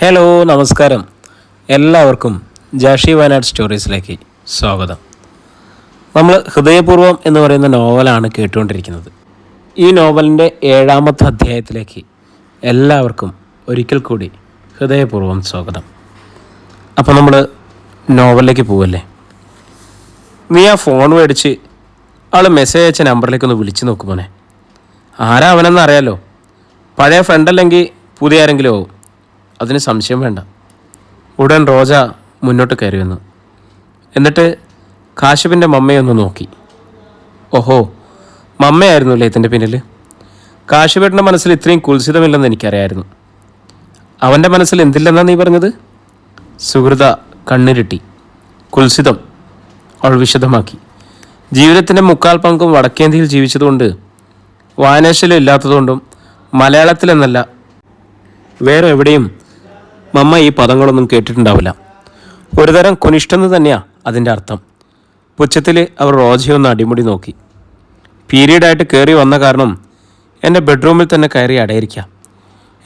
Hello നമസ്കാരം. എല്ലാവർക്കും ജാഷി വയനാട് സ്റ്റോറീസിലേക്ക് സ്വാഗതം. നമ്മൾ ഹൃദയപൂർവ്വം എന്ന് പറയുന്ന നോവലാണ് കേട്ടുകൊണ്ടിരിക്കുന്നത്. ഈ നോവലിൻ്റെ 7ാമത്തെ അധ്യായത്തിലേക്ക് എല്ലാവർക്കും ഒരിക്കൽ കൂടി ഹൃദയപൂർവ്വം സ്വാഗതം. അപ്പോൾ നമ്മൾ നോവലിലേക്ക് പോവല്ലേ. നീ ആ ഫോൺ മേടിച്ച് ആൾ മെസ്സേജ് അയച്ച നമ്പറിലേക്കൊന്ന് വിളിച്ച് നോക്കുമോനെ. ആരാ അവനെന്ന് അറിയാലോ. പഴയ ഫ്രണ്ടല്ലെങ്കിൽ പുതിയ ആരെങ്കിലും ആവും, അതിന് സംശയം വേണ്ട. ഉടൻ റോജ മുന്നോട്ട് കയറി വന്നു. എന്നിട്ട് കാശിപ്പിൻ്റെ മമ്മയൊന്ന് നോക്കി. ഓഹോ, മമ്മയായിരുന്നു അല്ലേ ഇതിൻ്റെ പിന്നിൽ. കാശിപ്പേട്ടൻ്റെ മനസ്സിൽ ഇത്രയും കുൽസിതമില്ലെന്ന് എനിക്കറിയായിരുന്നു. അവൻ്റെ മനസ്സിൽ എന്തില്ലെന്നാണ് നീ പറഞ്ഞത്? സുഹൃത കണ്ണിരുട്ടി. കുൽസിതം, അവൾ വിശദമാക്കി. ജീവിതത്തിൻ്റെ മുക്കാൽ പങ്കും വടക്കേന്ത്യയിൽ ജീവിച്ചതുകൊണ്ട് വായനാശീലം ഇല്ലാത്തതുകൊണ്ടും മലയാളത്തിലെന്നല്ല വേറെ എവിടെയും മമ്മ ഈ പദങ്ങളൊന്നും കേട്ടിട്ടുണ്ടാവില്ല. ഒരുതരം കുനിഷ്ടെന്ന് തന്നെയാണ് അതിൻ്റെ അർത്ഥം. പുച്ഛത്തിൽ അവർ റോജയൊന്ന് അടിമുടി നോക്കി. പീരീഡായിട്ട് കയറി വന്ന കാരണം എൻ്റെ ബെഡ്റൂമിൽ തന്നെ കയറി അടയിരിക്കാം.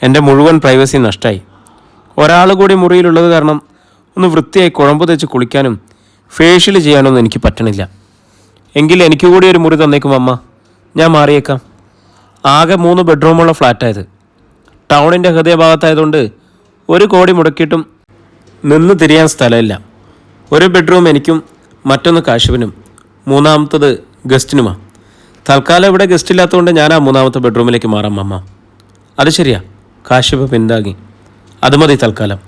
എൻ്റെ മുഴുവൻ പ്രൈവസി നഷ്ടമായി. ഒരാൾ കൂടി മുറിയിലുള്ളത് കാരണം ഒന്ന് വൃത്തിയായി കുഴമ്പ് തേച്ച് കുളിക്കാനും ഫേഷ്യൽ ചെയ്യാനൊന്നും എനിക്ക് പറ്റണില്ല. എങ്കിൽ എനിക്ക് കൂടി ഒരു മുറി തന്നേക്കും അമ്മ, ഞാൻ മാറിയേക്കാം. ആകെ 3 ബെഡ്റൂമുള്ള ഫ്ലാറ്റായത്. ടൗണിൻ്റെ ഹൃദയഭാഗത്തായതുകൊണ്ട് 1 കോടി മുടക്കിയിട്ടും നിന്ന് തിരിയാൻ സ്ഥലമില്ല. ഒരു ബെഡ്റൂം എനിക്കും മറ്റൊന്ന് കാശിപ്പിനും, 3ാമത്തത് ഗസ്റ്റിനുമാണ്. തൽക്കാലം ഇവിടെ ഗസ്റ്റ് ഇല്ലാത്തതുകൊണ്ട് ഞാൻ ആ 3ാമത്തെ ബെഡ്റൂമിലേക്ക് മാറാം അമ്മ. അത് ശരിയാ, കാശിപ്പ് പിന്താങ്ങി. അത് മതി തൽക്കാലം.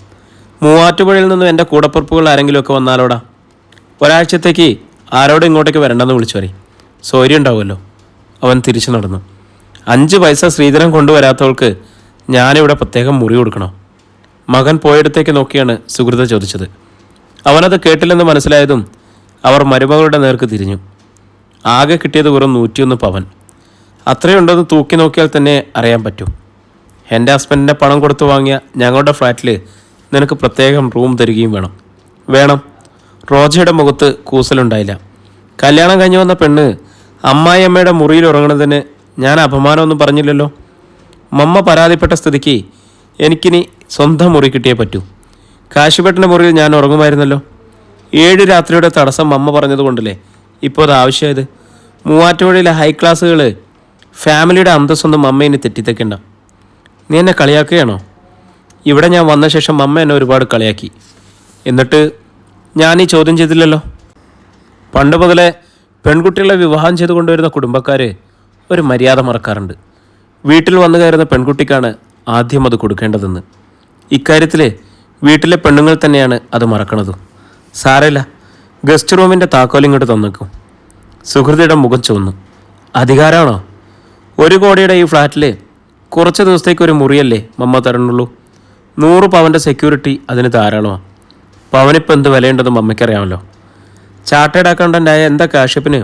മൂവാറ്റുപുഴയിൽ നിന്നും എൻ്റെ കൂടപ്പുറപ്പുകൾ ആരെങ്കിലുമൊക്കെ വന്നാലോടാ. ഒരാഴ്ചത്തേക്ക് ആരോടും ഇങ്ങോട്ടേക്ക് വരണ്ടെന്ന് വിളിച്ചു പറയും, സൗകര്യം ഉണ്ടാവുമല്ലോ. അവൻ തിരിച്ചു നടന്നു. 5 പൈസ ശ്രീധരൻ കൊണ്ടുവരാത്തവൾക്ക് ഞാനിവിടെ പ്രത്യേകം മുറി കൊടുക്കണോ? മകൻ പോയിടത്തേക്ക് നോക്കിയാണ് സുഹൃത ചോദിച്ചത്. അവനത് കേട്ടില്ലെന്ന് മനസ്സിലായതും അവർ മരുമകളുടെ നേർക്ക് തിരിഞ്ഞു. ആകെ കിട്ടിയത് വെറും 101 പവൻ. അത്രയുണ്ടെന്ന് തൂക്കി നോക്കിയാൽ തന്നെ അറിയാൻ പറ്റും. എൻ്റെ ഹസ്ബൻഡിൻ്റെ പണം കൊടുത്തു വാങ്ങിയ ഞങ്ങളുടെ ഫ്ലാറ്റിൽ നിനക്ക് പ്രത്യേകം റൂം തരികയും വേണം. വേണം. റോജയുടെ മുഖത്ത് കൂസലുണ്ടായില്ല. കല്യാണം കഴിഞ്ഞു വന്ന പെണ്ണ് അമ്മായിയമ്മയുടെ മുറിയിൽ ഉറങ്ങുന്നതിന് ഞാൻ അപമാനമൊന്നും പറഞ്ഞില്ലല്ലോ. മമ്മ പരാതിപ്പെട്ട സ്ഥിതിക്ക് എനിക്കിനി സ്വന്തം മുറി കിട്ടിയേ പറ്റൂ. കാശിപ്പേട്ടൻ്റെ മുറിയിൽ ഞാൻ ഉറങ്ങുമായിരുന്നല്ലോ. 7 രാത്രിയുടെ തടസ്സം മമ്മ പറഞ്ഞതുകൊണ്ടല്ലേ ഇപ്പോൾ അത് ആവശ്യമായത്. മൂവാറ്റുപുഴയിലെ ഹൈ ക്ലാസ്സുകൾ ഫാമിലിയുടെ അന്തസ്സൊന്നും മമ്മ ഇനി തെറ്റിത്തേക്കണ്ട. നീ എന്നെ കളിയാക്കുകയാണോ? ഇവിടെ ഞാൻ വന്ന ശേഷം മമ്മ എന്നെ ഒരുപാട് കളിയാക്കി. എന്നിട്ട് ഞാൻ ഈ ചോദ്യം ചെയ്തില്ലല്ലോ. പണ്ട് മുതലേ പെൺകുട്ടികളെ വിവാഹം ചെയ്ത് കൊണ്ടുവരുന്ന കുടുംബക്കാർ ഒരു മര്യാദ മറക്കാറുണ്ട്. വീട്ടിൽ വന്നു കയറുന്ന പെൺകുട്ടിക്കാണ് ആദ്യം അത് കൊടുക്കേണ്ടതെന്ന്. ഇക്കാര്യത്തിൽ വീട്ടിലെ പെണ്ണുങ്ങൾ തന്നെയാണ് അത് മറക്കണത്. സാരമില്ല, ഗസ്റ്റ് റൂമിൻ്റെ താക്കോലിങ്ങോട്ട് തന്നേക്കും. സുഹൃതിയുടെ മുഖം ചുവന്നു. അധികാരമാണോ? 1 കോടിയുടെ ഈ ഫ്ലാറ്റിൽ കുറച്ച് ദിവസത്തേക്ക് ഒരു മുറിയല്ലേ മമ്മ തരണുള്ളൂ. 100 പവൻ്റെ സെക്യൂരിറ്റി അതിന് ധാരാളമാണ്. പവനിപ്പോൾ എന്ത് വിലയുണ്ടെന്ന് മമ്മയ്ക്കറിയാമല്ലോ. ചാർട്ടേഡ് അക്കൗണ്ടൻ്റായ എന്താ കാശിപ്പിന്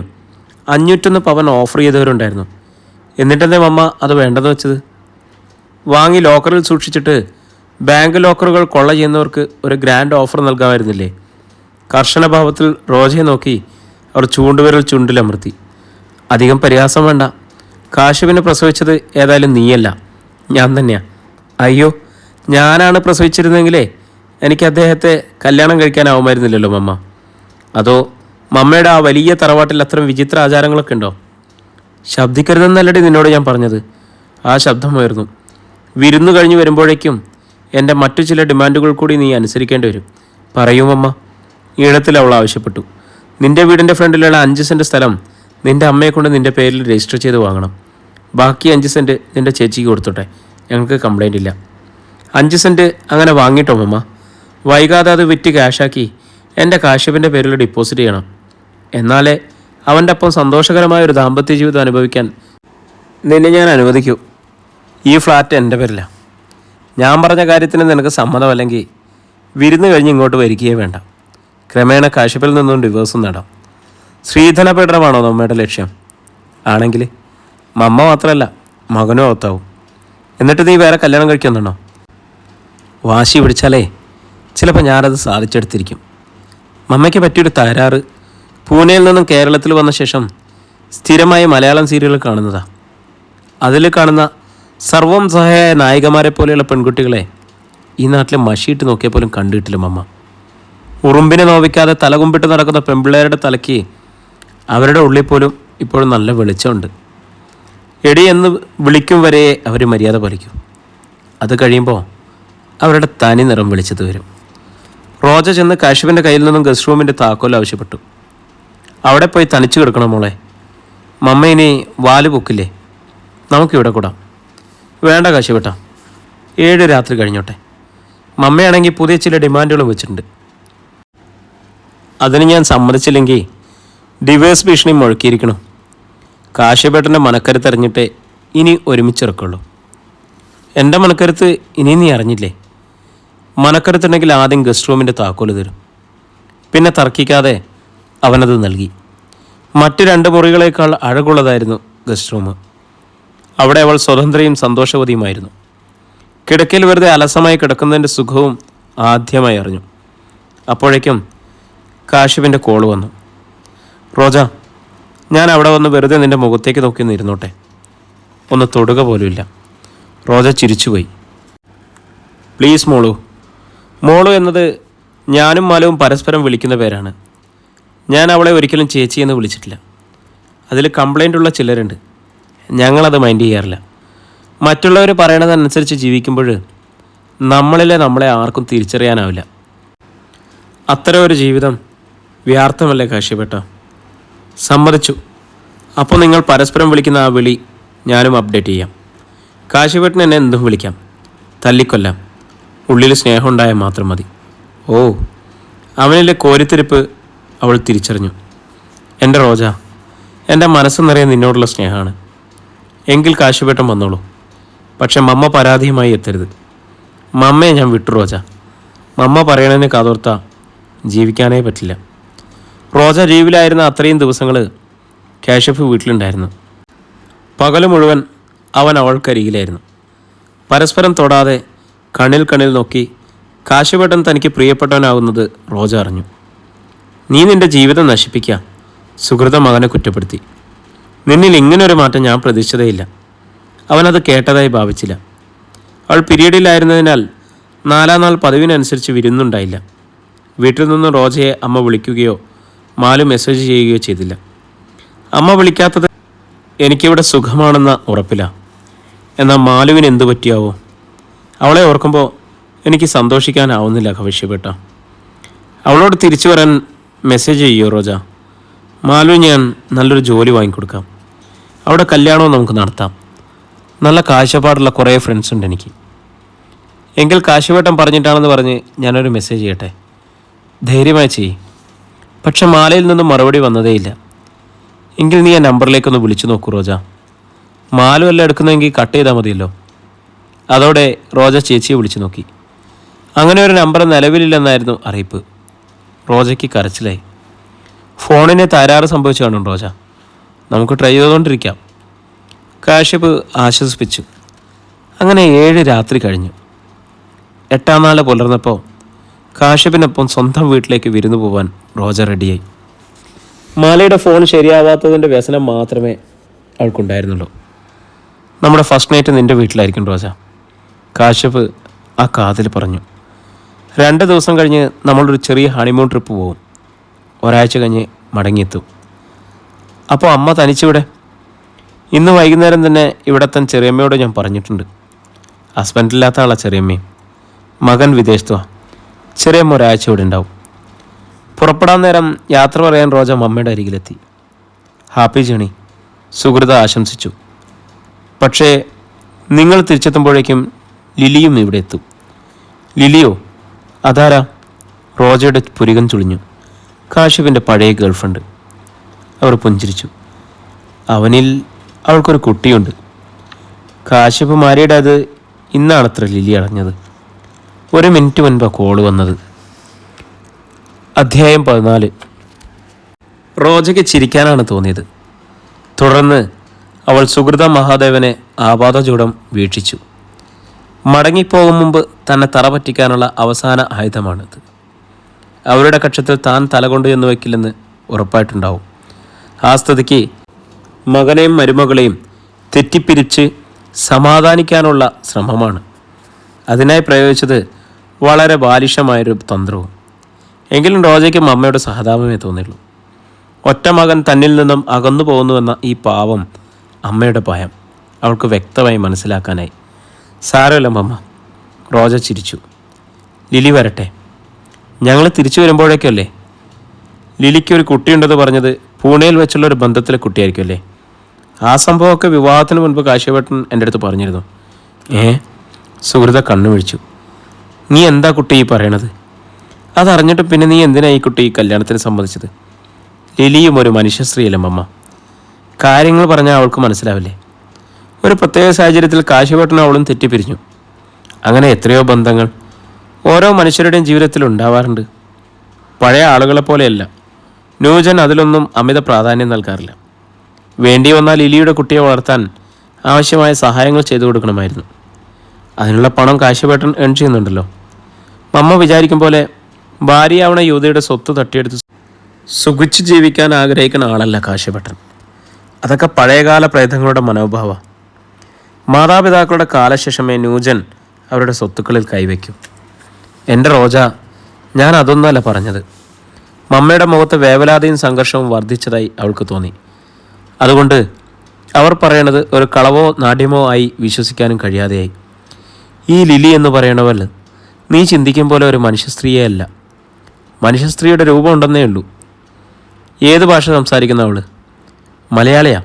501 പവൻ ഓഫർ ചെയ്തവരുണ്ടായിരുന്നു. എന്നിട്ടെന്തേ മമ്മ അത് വേണ്ടെന്ന് വെച്ചത്? വാങ്ങി ലോക്കറിൽ സൂക്ഷിച്ചിട്ട് ബാങ്ക് ലോക്കറുകൾ കൊള്ള ചെയ്യുന്നവർക്ക് ഒരു ഗ്രാൻഡ് ഓഫർ നൽകാമായിരുന്നില്ലേ? കർശന ഭാവത്തിൽ റോജയെ നോക്കി അവർ ചൂണ്ടുവിരൽ ചുണ്ടിലമർത്തി. അധികം പരിഹാസം വേണ്ട. കാശിപ്പിനെ പ്രസവിച്ചത് ഏതായാലും നീയല്ല, ഞാൻ തന്നെയാണ്. അയ്യോ, ഞാനാണ് പ്രസവിച്ചിരുന്നെങ്കിലേ എനിക്ക് അദ്ദേഹത്തെ കല്യാണം കഴിക്കാനാവുമായിരുന്നില്ലല്ലോ മമ്മ. അതോ മമ്മയുടെ ആ വലിയ തറവാട്ടിൽ അത്തരം വിചിത്ര ആചാരങ്ങളൊക്കെ ഉണ്ടോ? ശബ്ദിക്കരുതെന്നല്ലടി നിന്നോട് ഞാൻ പറഞ്ഞത്. ആ ശബ്ദമായിരുന്നു. വിരുന്നു കഴിഞ്ഞ് വരുമ്പോഴേക്കും എൻ്റെ മറ്റു ചില ഡിമാൻഡുകൾ കൂടി നീ അനുസരിക്കേണ്ടി വരും. പറയൂ മമ്മ, ഈണത്തിൽ അവൾ ആവശ്യപ്പെട്ടു. നിൻ്റെ വീടിൻ്റെ ഫ്രണ്ടിലുള്ള 5 സെൻറ്റ് സ്ഥലം നിൻ്റെ അമ്മയെ കൊണ്ട് നിൻ്റെ പേരിൽ രജിസ്റ്റർ ചെയ്ത് വാങ്ങണം. ബാക്കി 5 സെൻറ്റ് നിൻ്റെ ചേച്ചിക്ക് കൊടുത്തോട്ടെ, ഞങ്ങൾക്ക് കംപ്ലൈൻ്റ് ഇല്ല. 5 സെൻറ്റ് അങ്ങനെ വാങ്ങിട്ടോ മമ്മ. വൈകാതെ അത് വിറ്റ് ക്യാഷാക്കി എൻ്റെ കാശ്യപിൻ്റെ പേരിൽ ഡിപ്പോസിറ്റ് ചെയ്യണം. എന്നാലേ അവൻ്റെ ഒപ്പം സന്തോഷകരമായ ഒരു ദാമ്പത്യ ജീവിതം അനുഭവിക്കാൻ നിന്നെ ഞാൻ അനുവദിക്കൂ. ഈ ഫ്ലാറ്റ് എൻ്റെ പേരില്ല. ഞാൻ പറഞ്ഞ കാര്യത്തിന് നിനക്ക് സമ്മതമല്ലെങ്കിൽ വിരുന്ന് കഴിഞ്ഞ് ഇങ്ങോട്ട് വരികയേ വേണ്ട. ക്രമേണ കാശ്യപിൽ നിന്നും ഡിവോഴ്സും നേടാം. ശ്രീധനപീഡനമാണോ നമ്മയുടെ ലക്ഷ്യം? ആണെങ്കിൽ മമ്മ മാത്രമല്ല, മകനും ഒത്താവും. എന്നിട്ട് നീ വേറെ കല്യാണം കഴിക്കുന്നുണ്ടോ? വാശി പിടിച്ചാലേ ചിലപ്പോൾ ഞാനത് സാധിച്ചെടുത്തിരിക്കും. മമ്മയ്ക്ക് പറ്റിയൊരു തകരാറ് പൂനെയിൽ നിന്നും കേരളത്തിൽ വന്ന ശേഷം സ്ഥിരമായി മലയാളം സീരിയൽ കാണുന്നതാണ്. അതിൽ കാണുന്ന സർവം സഹായ നായികമാരെ പോലെയുള്ള പെൺകുട്ടികളെ ഈ നാട്ടിലെ മഷിയിട്ട് നോക്കിയാൽ പോലും കണ്ടിട്ടില്ല മമ്മ. ഉറുമ്പിനെ നോവിക്കാതെ തലകുമ്പിട്ട് നടക്കുന്ന പെൺപിള്ളേരുടെ തലയ്ക്ക് അവരുടെ ഉള്ളിൽ പോലും ഇപ്പോഴും നല്ല വെളിച്ചമുണ്ട്. എടി എന്ന് വിളിക്കും വരെ അവർ മര്യാദ പാലിക്കും. അത് കഴിയുമ്പോൾ അവരുടെ തനി നിറം വെളിച്ചത്ത് വരും. റോജ ചെന്ന് കാശിഫിൻ്റെ കയ്യിൽ നിന്നും ഗസ്റ്റ് റൂമിൻ്റെ താക്കോൽ ആവശ്യപ്പെട്ടു. അവിടെ പോയി തനിച്ച് കിടക്കണം മോളെ. മമ്മ ഇനി വാല് പൊക്കില്ലേ? നമുക്കിവിടെ കൂടാം. വേണ്ട കാശിഫേട്ടാ, 7 രാത്രി കഴിഞ്ഞോട്ടെ. മമ്മയാണെങ്കിൽ പുതിയ ചില ഡിമാൻഡുകളും വെച്ചിട്ടുണ്ട്. അതിന് ഞാൻ സമ്മതിച്ചില്ലെങ്കിൽ ഡിവേഴ്സ് ഭീഷണി മുഴക്കിയിരിക്കണം. കാശിഫേട്ടൻ്റെ മനക്കരുത്തറിഞ്ഞിട്ടേ ഇനി ഒരുമിച്ചിറക്കുള്ളൂ. എൻ്റെ മനക്കരുത്ത് ഇനി നീ അറിഞ്ഞില്ലേ? മനക്കരുത്തുണ്ടെങ്കിൽ ആദ്യം ഗസ്റ്റ് റൂമിൻ്റെ താക്കോല് തരും. പിന്നെ തർക്കിക്കാതെ അവനത് നൽകി. മറ്റ് 2 മുറികളേക്കാൾ അഴകുള്ളതായിരുന്നു ഗസ്റ്റ് റൂം. അവിടെ അവൾ സ്വതന്ത്രയും സന്തോഷവതിയുമായിരുന്നു. കിടക്കയിൽ വെറുതെ അലസമായി കിടക്കുന്നതിൻ്റെ സുഖവും ആദ്യമായി അറിഞ്ഞു. അപ്പോഴേക്കും കാശിഫിൻ്റെ കോൾ വന്നു. റോജ, ഞാൻ അവിടെ വന്ന് വെറുതെ നിൻ്റെ മുഖത്തേക്ക് നോക്കി നിന്നിരുന്നോട്ടെ? ഒന്ന് തൊടുക പോലുമില്ല. റോജ ചിരിച്ചുപോയി. പ്ലീസ് മോളു. മോളു എന്നത് ഞാനും മാലവും പരസ്പരം വിളിക്കുന്ന പേരാണ്. ഞാൻ അവളെ ഒരിക്കലും ചേച്ചി എന്ന് വിളിച്ചിട്ടില്ല. അതിൽ കംപ്ലൈൻ്റ് ഉള്ള ചിലരുണ്ട്. ഞങ്ങളത് മൈൻഡ് ചെയ്യാറില്ല. മറ്റുള്ളവർ പറയണതനുസരിച്ച് ജീവിക്കുമ്പോൾ നമ്മളെ ആർക്കും തിരിച്ചറിയാനാവില്ല. അത്തരം ഒരു ജീവിതം വ്യർത്ഥമല്ലേ കാശിഫേട്ടാ? സമ്മതിച്ചു. അപ്പോൾ നിങ്ങൾ പരസ്പരം വിളിക്കുന്ന ആ വിളി ഞാനും അപ്ഡേറ്റ് ചെയ്യാം. കാശിഫേട്ടന് എന്നെ എന്തും വിളിക്കാം, തല്ലിക്കൊല്ലാം. ഉള്ളിൽ സ്നേഹം ഉണ്ടായാൽ മാത്രം മതി. ഓ, അവനിലെ കോരിത്തിരിപ്പ് അവൾ തിരിച്ചറിഞ്ഞു. എൻ്റെ റോജ, എൻ്റെ മനസ്സ് നിറയെ നിന്നോടുള്ള സ്നേഹമാണ്. എങ്കിൽ കാശിഫേട്ടൻ വന്നോളൂ. പക്ഷെ മമ്മ പരാതിയുമായി എത്തരുത്. മമ്മയെ ഞാൻ വിട്ടു റോജ. മമ്മ പറയണതിന് കാതോർത്താ ജീവിക്കാനേ പറ്റില്ല. റോജ ലീവിലായിരുന്ന അത്രയും ദിവസങ്ങൾ കാശിഫ് വീട്ടിലുണ്ടായിരുന്നു. പകൽ മുഴുവൻ അവൻ അവൾക്കരികിലായിരുന്നു. പരസ്പരം തൊടാതെ കണ്ണിൽ നോക്കി കാശിഫേട്ടൻ തനിക്ക് പ്രിയപ്പെട്ടവനാകുന്നത് റോജ അറിഞ്ഞു. നീ നിൻ്റെ ജീവിതം നശിപ്പിക്കുക. സുഹൃത മകനെ കുറ്റപ്പെടുത്തി. നിന്നിൽ ഇങ്ങനൊരു മാറ്റം ഞാൻ പ്രതീക്ഷിച്ചതേയില്ല. അവനത് കേട്ടതായി ഭാവിച്ചില്ല. അവൾ പീരീഡിലായിരുന്നതിനാൽ 4-ാം നാൾ പതിവിനനുസരിച്ച് വിരുന്നുണ്ടായില്ല. വീട്ടിൽ നിന്നും റോജയെ അമ്മ വിളിക്കുകയോ മാലു മെസ്സേജ് ചെയ്യുകയോ ചെയ്തില്ല. അമ്മ വിളിക്കാത്തത് എനിക്കിവിടെ സുഖമാണെന്ന ഉറപ്പില്ല. എന്നാൽ മാലുവിന് എന്തു പറ്റിയാവോ? അവളെ ഓർക്കുമ്പോൾ എനിക്ക് സന്തോഷിക്കാനാവുന്നില്ല കാശിഫേട്ടാ. അവളോട് തിരിച്ചു വരാൻ മെസ്സേജ് ചെയ്യോ റോജ? മാലു, ഞാൻ നല്ലൊരു ജോലി വാങ്ങിക്കൊടുക്കാം. അവിടെ കല്യാണവും നമുക്ക് നടത്താം. നല്ല കാഴ്ചപ്പാടുള്ള കുറേ ഫ്രണ്ട്സ് ഉണ്ട് എനിക്ക്. എങ്കിൽ കാശിഫേട്ടൻ പറഞ്ഞിട്ടാണെന്ന് പറഞ്ഞ് ഞാനൊരു മെസ്സേജ് ചെയ്യട്ടെ? ധൈര്യമായി ചെയ്യും. പക്ഷെ മാലയിൽ നിന്നും മറുപടി വന്നതേയില്ല. എങ്കിൽ നീ ആ നമ്പറിലേക്കൊന്ന് വിളിച്ചു നോക്കൂ റോജ. മാലു അല്ല എടുക്കുന്നതെങ്കിൽ കട്ട് ചെയ്താൽ മതിയല്ലോ. അതോടെ റോജ ചേച്ചിയെ വിളിച്ചു നോക്കി. അങ്ങനെ ഒരു നമ്പർ നിലവിലില്ലെന്നായിരുന്നു അറിയിപ്പ്. റോജയ്ക്ക് കരച്ചിലായി. ഫോണിന് തകരാറ് സംഭവിച്ചു കാണും റോജ. നമുക്ക് ട്രൈ ചെയ്തുകൊണ്ടിരിക്കാം. കാശിഫ് ആശ്വസിപ്പിച്ചു. അങ്ങനെ 7 രാത്രി കഴിഞ്ഞു. 8-ാം നാൾ പുലർന്നപ്പോൾ കാശിഫിനൊപ്പം സ്വന്തം വീട്ടിലേക്ക് വിരുന്നു പോകാൻ റോജ റെഡിയായി. മാലയുടെ ഫോൺ ശരിയാവാത്തതിൻ്റെ വ്യസനം മാത്രമേ അവൾക്കുണ്ടായിരുന്നുള്ളൂ. നമ്മുടെ ഫസ്റ്റ് നൈറ്റ് നിൻ്റെ വീട്ടിലായിരിക്കും റോജ, കാശിഫ് ആ കാതിൽ പറഞ്ഞു. 2 ദിവസം കഴിഞ്ഞ് നമ്മളൊരു ചെറിയ ഹണിമൂൺ ട്രിപ്പ് പോകും. ഒരാഴ്ച കഴിഞ്ഞ് മടങ്ങിയെത്തും. അപ്പോൾ അമ്മ തനിച്ചിവിടെ? ഇന്ന് വൈകുന്നേരം തന്നെ ഇവിടെത്താൻ ചെറിയമ്മയോട് ഞാൻ പറഞ്ഞിട്ടുണ്ട്. ഹസ്ബൻഡില്ലാത്ത ആളാ ചെറിയമ്മയും. മകൻ വിദേശത്തുവാ. ചെറിയമ്മ ഒരാഴ്ച ഇവിടെ ഉണ്ടാവും. പുറപ്പെടാൻ നേരം യാത്ര പറയാൻ റോജ മമ്മയുടെ അരികിലെത്തി. ഹാപ്പി ജേണി, സുഹൃത ആശംസിച്ചു. പക്ഷേ നിങ്ങൾ തിരിച്ചെത്തുമ്പോഴേക്കും ലിലിയും ഇവിടെ എത്തും. ലിലിയോ? അതാരാ? റോജയുടെ പുരികം ചുളിഞ്ഞു. കാശിഫിൻ്റെ പഴയ ഗേൾഫ്രണ്ട്. അവർ പുഞ്ചിരിച്ചു. അവനിൽ അവൾക്കൊരു കുട്ടിയുണ്ട്. കാശിഫ് മാരിയുടെ അത് ഇന്നാണത്ര ലിലി അടഞ്ഞത്. 1 മിനിറ്റ് മുൻപാണ് കോള് വന്നത്. അധ്യായം 14. റോജയ്ക്ക് ചിരിക്കാനാണ് തോന്നിയത്. തുടർന്ന് അവൾ സുഹൃത മഹാദേവനെ ആപാദചൂടം വീക്ഷിച്ചു. മടങ്ങിപ്പോകും മുമ്പ് തന്നെ തറ പറ്റിക്കാനുള്ള അവസാന ആയുധമാണിത്. അവരുടെ കക്ഷത്തിൽ താൻ തലകൊണ്ട് എന്ന് വയ്ക്കില്ലെന്ന് ഉറപ്പായിട്ടുണ്ടാവും. ആ സ്ഥിതിക്ക് മകനെയും മരുമകളെയും തെറ്റിപ്പിരിച്ച് സമാധാനിക്കാനുള്ള ശ്രമമാണ്. അതിനായി പ്രയോഗിച്ചത് വളരെ ബാലിഷമായൊരു തന്ത്രവും. എങ്കിലും റോജയ്ക്ക് മമ്മയുടെ സഹതാപമേ തോന്നിയുള്ളൂ. ഒറ്റ മകൻ തന്നിൽ നിന്നും അകന്നു പോകുന്നുവെന്ന ഈ പാവം അമ്മയുടെ ഭയം അവൾക്ക് വ്യക്തമായി മനസ്സിലാക്കാനായി. സാരമില്ല മമ്മ, റോജ ചിരിച്ചു. ലിലി വരട്ടെ, ഞങ്ങൾ തിരിച്ചു വരുമ്പോഴേക്കല്ലേ? ലിലിക്ക് ഒരു കുട്ടിയുണ്ടെന്ന് പറഞ്ഞത് പൂനെയിൽ വെച്ചുള്ള ഒരു ബന്ധത്തിലെ കുട്ടിയായിരിക്കും അല്ലേ? ആ സംഭവമൊക്കെ വിവാഹത്തിന് മുൻപ് കാശിവേട്ടൻ എൻ്റെ അടുത്ത് പറഞ്ഞിരുന്നു. സുഹൃത കണ്ണു വിഴിച്ചു. നീ എന്താ കുട്ടി ഈ പറയണത്? അതറിഞ്ഞിട്ടും പിന്നെ നീ എന്തിനാ ഈ കുട്ടി ഈ കല്യാണത്തിന് സമ്മതിച്ചത്? ലിലിയും ഒരു മനുഷ്യ സ്ത്രീയല്ലേ മമ്മ, കാര്യങ്ങൾ പറഞ്ഞാൽ അവൾക്ക് മനസ്സിലാവില്ലേ? ഒരു പ്രത്യേക സാഹചര്യത്തിൽ കാശിവേട്ടനും അവളും തെറ്റിപ്പിരിഞ്ഞു. അങ്ങനെ എത്രയോ ബന്ധങ്ങൾ ഓരോ മനുഷ്യരുടെയും ജീവിതത്തിൽ ഉണ്ടാവാറുണ്ട്. പഴയ ആളുകളെപ്പോലെയല്ല ന്യൂജൻ അതിലൊന്നും അമിത പ്രാധാന്യം നൽകാറില്ല. വേണ്ടി വന്നാൽ ലിലിയുടെ കുട്ടിയെ വളർത്താൻ ആവശ്യമായ സഹായങ്ങൾ ചെയ്തു കൊടുക്കണമായിരുന്നു. അതിനുള്ള പണം കാശിവേട്ടൻ ഏൺ ചെയ്യുന്നുണ്ടല്ലോ. മമ്മ വിചാരിക്കും പോലെ ഭാര്യയാവണ യുവതിയുടെ സ്വത്ത് തട്ടിയെടുത്ത് സുഖിച്ച് ജീവിക്കാൻ ആഗ്രഹിക്കുന്ന ആളല്ല കാശിവേട്ടൻ. അതൊക്കെ പഴയകാല പ്രേതങ്ങളുടെ മനോഭാവ. മാതാപിതാക്കളുടെ കാലശേഷമേ ന്യൂജൻ അവരുടെ സ്വത്തുക്കളിൽ കൈവയ്ക്കും. എൻ്റെ റോജ, ഞാൻ അതൊന്നുമല്ല പറഞ്ഞത്. മമ്മയുടെ മുഖത്ത് വേവലാതിയും സംഘർഷവും വർദ്ധിച്ചതായി അവൾക്ക് തോന്നി. അതുകൊണ്ട് അവർ പറയണത് ഒരു കളവോ നാട്യമോ ആയി വിശ്വസിക്കാനും കഴിയാതെയായി. ഈ ലിലി എന്ന് പറയണവൾ നീ ചിന്തിക്കും പോലെ ഒരു മനുഷ്യ സ്ത്രീയേ അല്ല. മനുഷ്യ സ്ത്രീയുടെ രൂപം ഉണ്ടെന്നേ ഉള്ളൂ. ഏത് ഭാഷ സംസാരിക്കുന്ന അവൾ? മലയാളിയാ,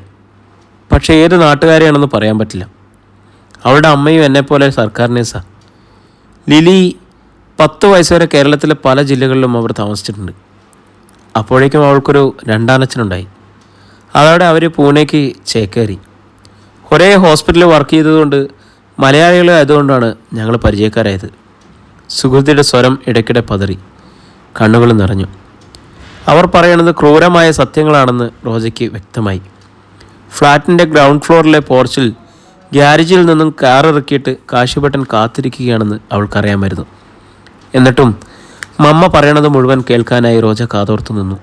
പക്ഷേ ഏത് നാട്ടുകാരെയാണെന്ന് പറയാൻ പറ്റില്ല. അവളുടെ അമ്മയും എന്നെപ്പോലെ സർക്കാർ നേഴ്സാ. ലിലി 10 വയസ്സ് വരെ കേരളത്തിലെ പല ജില്ലകളിലും അവർ താമസിച്ചിട്ടുണ്ട്. അപ്പോഴേക്കും അവൾക്കൊരു രണ്ടാനച്ഛനുണ്ടായി. അതോടെ അവർ പൂനെക്ക് ചേക്കേറി. ഒരേ ഹോസ്പിറ്റലിൽ വർക്ക് ചെയ്തതുകൊണ്ട് മലയാളികളെ ആയതുകൊണ്ടാണ് ഞങ്ങൾ പരിചയക്കാരായത്. സുഹൃത്തിയുടെ സ്വരം ഇടയ്ക്കിടെ പതറി, കണ്ണുകൾ നിറഞ്ഞു. അവർ പറയണത് ക്രൂരമായ സത്യങ്ങളാണെന്ന് റോജയ്ക്ക് വ്യക്തമായി. ഫ്ലാറ്റിൻ്റെ ഗ്രൗണ്ട് ഫ്ലോറിലെ പോർച്ചിൽ ഗ്യാരേജിൽ നിന്നും കാർ ഇറക്കിയിട്ട് കാശിഭട്ടൻ കാത്തിരിക്കുകയാണെന്ന് അവൾക്കറിയാമായിരുന്നു. എന്നിട്ടും മമ്മ പറയണത് മുഴുവൻ കേൾക്കാനായി റോജ കാതോർത്തു നിന്നു.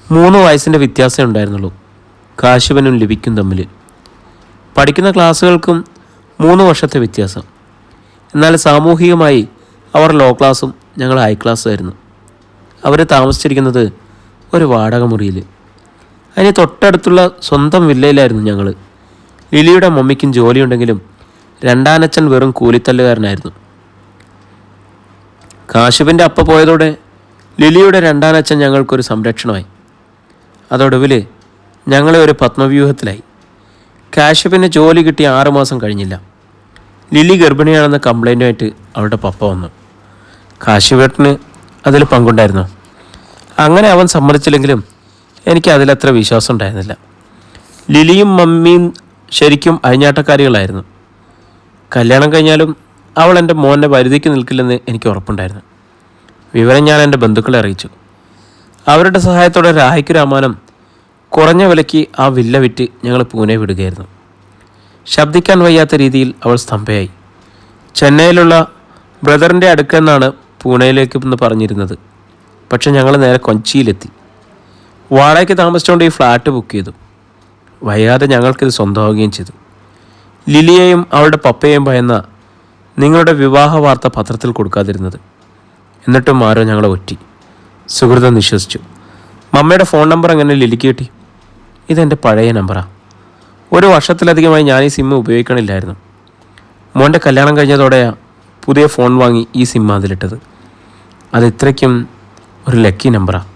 3 വയസ്സിൻ്റെ വ്യത്യാസമേ ഉണ്ടായിരുന്നുള്ളൂ കാശിവനും ലിപിക്കും തമ്മിൽ. പഠിക്കുന്ന ക്ലാസ്സുകൾക്കും 3 വർഷത്തെ വ്യത്യാസം. എന്നാൽ സാമൂഹികമായി അവർ ലോ ക്ലാസ്സും ഞങ്ങൾ ഹൈ ക്ലാസ്സുമായിരുന്നു. അവർ താമസിച്ചിരിക്കുന്നത് ഒരു വാടക മുറിയിൽ. അതിന് തൊട്ടടുത്തുള്ള സ്വന്തം വില്ലയിലായിരുന്നു ഞങ്ങൾ. ലിലിയുടെ മമ്മിക്കും ജോലിയുണ്ടെങ്കിലും രണ്ടാനച്ഛൻ വെറും കൂലിത്തല്ലുകാരനായിരുന്നു. കാശിപ്പിൻ്റെ അപ്പ പോയതോടെ ലിലിയുടെ രണ്ടാനച്ഛൻ ഞങ്ങൾക്കൊരു സംരക്ഷണമായി. അതോടൊടുവിൽ ഞങ്ങളെ ഒരു പത്മവ്യൂഹത്തിലായി. കാശിപ്പിന് ജോലി കിട്ടി 6 മാസം കഴിഞ്ഞില്ല. ലിലി ഗർഭിണിയാണെന്ന കംപ്ലൈൻറ്റുമായിട്ട് അവളുടെ പപ്പ വന്നു. കാശിവേട്ടന് അതിൽ പങ്കുണ്ടായിരുന്നു. അങ്ങനെ അവൻ സമ്മതിച്ചില്ലെങ്കിലും എനിക്ക് അതിലത്ര വിശ്വാസം ഉണ്ടായിരുന്നില്ല. ലിലിയും മമ്മിയും ശരിക്കും അഴിഞ്ഞാട്ടക്കാരികളായിരുന്നു. കല്യാണം കഴിഞ്ഞാലും അവൾ എൻ്റെ മോൻ്റെ പരിധിക്ക് നിൽക്കില്ലെന്ന് എനിക്ക് ഉറപ്പുണ്ടായിരുന്നു. വിവരം ഞാൻ എൻ്റെ ബന്ധുക്കളെ അറിയിച്ചു. അവരുടെ സഹായത്തോടെ രാഹിക്ക് രാമാനം കുറഞ്ഞ വിലയ്ക്ക് ആ വില്ല വിറ്റ് ഞങ്ങൾ പൂനെ വിടുകയായിരുന്നു. ശബ്ദിക്കാൻ വയ്യാത്ത രീതിയിൽ അവൾ സ്തംഭയായി. ചെന്നൈയിലുള്ള ബ്രദറിൻ്റെ അടുക്കെന്നാണ് പൂനെയിലേക്ക് എന്ന് പറഞ്ഞിരുന്നത്. പക്ഷെ ഞങ്ങൾ നേരെ കൊച്ചിയിലെത്തി. വാടകയ്ക്ക് താമസിച്ചുകൊണ്ട് ഈ ഫ്ലാറ്റ് ബുക്ക് ചെയ്തു. വൈകാതെ ഞങ്ങൾക്കിത് സ്വന്തമാവുകയും ചെയ്തു. ലിലിയെയും അവളുടെ പപ്പയെയും ഭയന്ന നിങ്ങളുടെ വിവാഹ വാർത്ത പത്രത്തിൽ കൊടുക്കാതിരുന്നത്. എന്നിട്ടും ആരോ ഞങ്ങളെ ഒറ്റി. സുഹൃതം വിശ്വസിച്ചു. മമ്മയുടെ ഫോൺ നമ്പർ എങ്ങനെ ലിലിക്ക് കിട്ടി? ഇതെൻ്റെ പഴയ നമ്പറാണ്. 1 വർഷത്തിലധികമായി ഞാൻ ഈ സിം ഉപയോഗിക്കണില്ലായിരുന്നു. മോൻ്റെ കല്യാണം കഴിഞ്ഞതോടെയാണ് പുതിയ ഫോൺ വാങ്ങി ഈ സിം അതിലിട്ടത്. അത് ഇത്രയ്ക്കും ഒരു ലക്കി നമ്പറാണ്.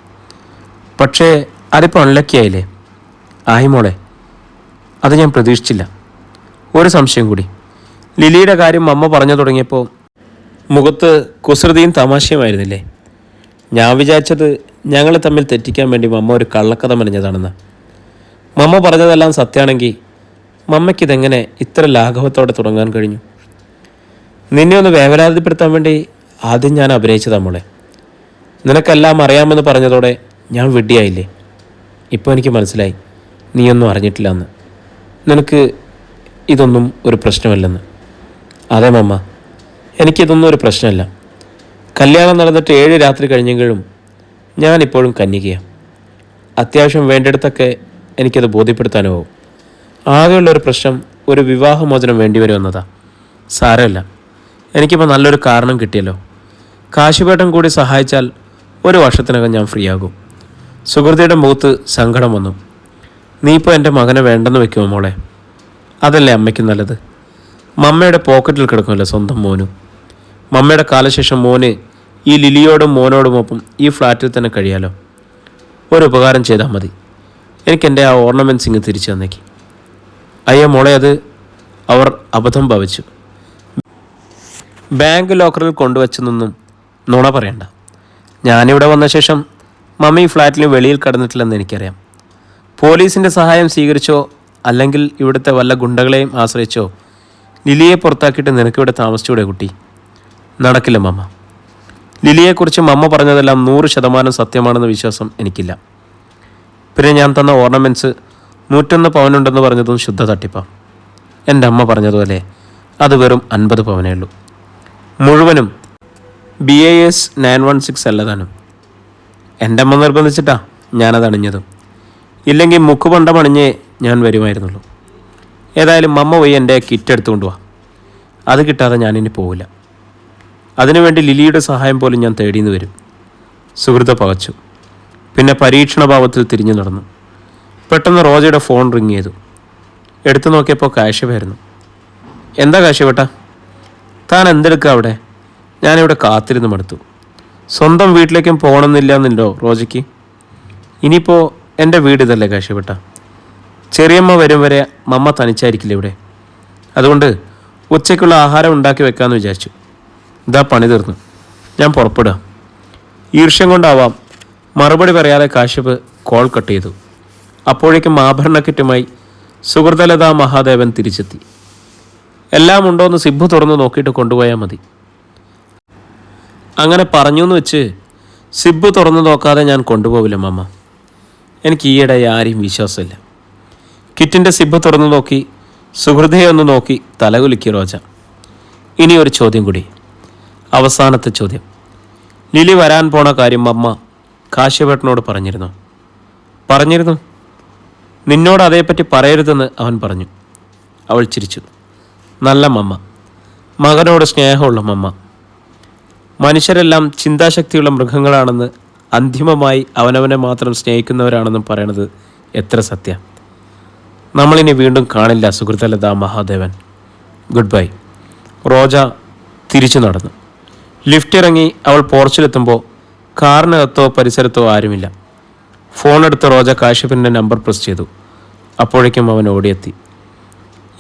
പക്ഷേ അതിപ്പോൾ അൺലക്കി ആയില്ലേ? ആയി മോളെ, അത് ഞാൻ പ്രതീക്ഷിച്ചില്ല. ഒരു സംശയം കൂടി. ലിലിയുടെ കാര്യം മമ്മ പറഞ്ഞു തുടങ്ങിയപ്പോൾ മുഖത്ത് കുസൃതിയും തമാശയുമായിരുന്നില്ലേ? ഞാൻ വിചാരിച്ചത് ഞങ്ങൾ തമ്മിൽ തെറ്റിക്കാൻ വേണ്ടി മമ്മ ഒരു കള്ളക്കഥ മെനഞ്ഞതാണെന്ന്. മമ്മ പറഞ്ഞതെല്ലാം സത്യമാണെങ്കിൽ മമ്മയ്ക്കിതെങ്ങനെ ഇത്ര ലാഘവത്തോടെ തുടങ്ങാൻ കഴിഞ്ഞു? നിന്നെ ഒന്ന് വേവലാതിപ്പെടുത്താൻ വേണ്ടി ആദ്യം ഞാൻ അഭിനയിച്ചതാണ് മോളെ. നിനക്കെല്ലാം അറിയാമെന്ന് പറഞ്ഞതോടെ ഞാൻ വിഡ്ഢിയായില്ലേ? ഇപ്പോൾ എനിക്ക് മനസ്സിലായി നീയൊന്നും അറിഞ്ഞിട്ടില്ല എന്ന്. നിനക്ക് ഇതൊന്നും ഒരു പ്രശ്നമല്ലെന്ന്. അതെ മമ്മ, എനിക്കിതൊന്നും ഒരു പ്രശ്നമല്ല. കല്യാണം നടന്നിട്ട് 7 രാത്രി കഴിഞ്ഞെങ്കിലും ഞാനിപ്പോഴും കന്യകയാണ്. അത്യാവശ്യം വേണ്ടിടത്തൊക്കെ എനിക്കത് ബോധ്യപ്പെടുത്താനാവും. ആകെയുള്ളൊരു പ്രശ്നം ഒരു വിവാഹമോചനം വേണ്ടി വരുമെന്നതാണ്. സാരമില്ല, എനിക്കിപ്പോൾ നല്ലൊരു കാരണം കിട്ടിയല്ലോ. കാശിപേട്ടൻ കൂടി സഹായിച്ചാൽ 1 വർഷത്തിനകം ഞാൻ ഫ്രീ ആകും. സുഹൃത്തിയുടെ മുഖത്ത് സങ്കടം വന്നു. നീ ഇപ്പോൾ എൻ്റെ മകനെ വേണ്ടെന്ന് വെക്കുമോ മോളെ? അതല്ലേ അമ്മയ്ക്ക് നല്ലത്? മമ്മയുടെ പോക്കറ്റിൽ കിടക്കുമല്ലോ സ്വന്തം മോനും. മമ്മയുടെ കാലശേഷം മോന് ഈ ലിലിയോടും മോനോടുമൊപ്പം ഈ ഫ്ലാറ്റിൽ തന്നെ കഴിയാലോ. ഒരു ഉപകാരം ചെയ്താൽ മതി. എനിക്കെൻ്റെ ആ ഓർണമെൻറ്റ്സ് ഇങ്ങ് തിരിച്ചു തന്നേക്ക്. അയ്യോ മോളെ, അത് അവർ അബദ്ധം ഭാവിച്ചു. ബാങ്ക് ലോക്കറിൽ കൊണ്ടുവച്ചെന്നൊന്നും നുണ പറയണ്ട. ഞാനിവിടെ വന്ന ശേഷം മമ്മി ഫ്ലാറ്റിന് വെളിയിൽ കടന്നിട്ടില്ലെന്ന് എനിക്കറിയാം. പോലീസിൻ്റെ സഹായം സ്വീകരിച്ചോ അല്ലെങ്കിൽ ഇവിടുത്തെ വല്ല ഗുണ്ടകളെയും ആശ്രയിച്ചോ ലിലിയെ പുറത്താക്കിയിട്ട് നിനക്കിവിടെ താമസിച്ചൂടെ കുട്ടി? നടക്കില്ല മമ്മ. ലിലിയെക്കുറിച്ച് മമ്മ പറഞ്ഞതെല്ലാം 100% സത്യമാണെന്ന വിശ്വാസം എനിക്കില്ല. പിന്നെ ഞാൻ തന്ന ഓർണമെൻറ്റ്സ് 101 പവനുണ്ടെന്ന് പറഞ്ഞതും ശുദ്ധ തട്ടിപ്പാണ്. എൻ്റെ അമ്മ പറഞ്ഞതുപോലെ അത് വെറും 50 പവനേ ഉള്ളൂ. മുഴുവനും BIS 916 അല്ലതാനും. എൻ്റെ അമ്മ നിർബന്ധിച്ചിട്ടാ ഞാനത് അണിഞ്ഞതും. ഇല്ലെങ്കിൽ മുക്കുപണ്ടം അണിഞ്ഞേ ഞാൻ വരുമായിരുന്നുള്ളൂ. ഏതായാലും മമ്മ പോയി എൻ്റെ കിറ്റ് എടുത്തുകൊണ്ട് വാ. അത് കിട്ടാതെ ഞാനിനി പോവില്ല. അതിനുവേണ്ടി ലിലിയുടെ സഹായം പോലും ഞാൻ തേടിയെന്ന് വരും. സുഹൃത പകച്ചു. പിന്നെ പരീക്ഷണഭാവത്തിൽ തിരിഞ്ഞു നടന്നു. പെട്ടെന്ന് റോജയുടെ ഫോൺ റിങ് ചെയ്തു. എടുത്തു നോക്കിയപ്പോൾ കാശിവായിരുന്നു. എന്താ കാശിവേട്ടാ? താൻ എന്തെടുക്കുക അവിടെ? ഞാനിവിടെ കാത്തിരുന്ന് മടുത്തു. സ്വന്തം വീട്ടിലേക്കും പോകണമെന്നില്ല റോജയ്ക്ക്? ഇനിയിപ്പോൾ എൻ്റെ വീട് ഇതല്ലേ കാശിവേട്ട? ചെറിയമ്മ വരും വരെ മമ്മ തനിച്ചായിരിക്കില്ല ഇവിടെ. അതുകൊണ്ട് ഉച്ചയ്ക്കുള്ള ആഹാരം ഉണ്ടാക്കി വെക്കാമെന്ന് വിചാരിച്ചു. ഇതാ പണി തീർന്നു, ഞാൻ പുറപ്പെടുക. ഈർഷ്യം കൊണ്ടാവാം മറുപടി പറയാതെ കാശ്യപ് കോൾ കട്ട് ചെയ്തു. അപ്പോഴേക്കും ആഭരണ കിറ്റുമായി സുഹൃതലതാ മഹാദേവൻ തിരിച്ചെത്തി. എല്ലാം ഉണ്ടോയെന്ന് സിബു തുറന്ന് നോക്കിയിട്ട് കൊണ്ടുപോയാൽ മതി. അങ്ങനെ പറഞ്ഞു എന്ന് വെച്ച് സിബു തുറന്നു നോക്കാതെ ഞാൻ കൊണ്ടുപോവില്ല മമ്മ. എനിക്ക് ഈയിടെ ആരെയും വിശ്വാസമില്ല. കിറ്റിൻ്റെ സിബ് തുറന്നു നോക്കി സുഹൃതയെ ഒന്ന് നോക്കി തലകുലുക്കി റോജ. ഇനി ഒരു ചോദ്യം കൂടി, അവസാനത്തെ ചോദ്യം. ലിലി വരാൻ പോണ കാര്യം അമ്മ കാശ്യപേട്ടനോട് പറഞ്ഞിരുന്നു? പറഞ്ഞിരുന്നു. നിന്നോട് അതേപ്പറ്റി പറയരുതെന്ന് അവൻ പറഞ്ഞു. അവൾ ചിരിച്ചു. നല്ല മമ്മ, മകനോട് സ്നേഹമുള്ള മമ്മ. മനുഷ്യരെല്ലാം ചിന്താശക്തിയുള്ള മൃഗങ്ങളാണെന്ന്, അന്തിമമായി അവനവനെ മാത്രം സ്നേഹിക്കുന്നവരാണെന്നും പറയണത് എത്ര സത്യം. നമ്മളിനി വീണ്ടും കാണില്ല സുഹൃത്തലതാ മഹാദേവൻ. Good bye. റോജ തിരിച്ചു നടന്നു. ലിഫ്റ്റ് ഇറങ്ങി അവൾ പോർച്ചിലെത്തുമ്പോൾ കാറിനകത്തോ പരിസരത്തോ ആരുമില്ല. ഫോണെടുത്ത് റോജ കാശ്യപിൻ്റെ നമ്പർ പ്രസ് ചെയ്തു. അപ്പോഴേക്കും അവൻ ഓടിയെത്തി.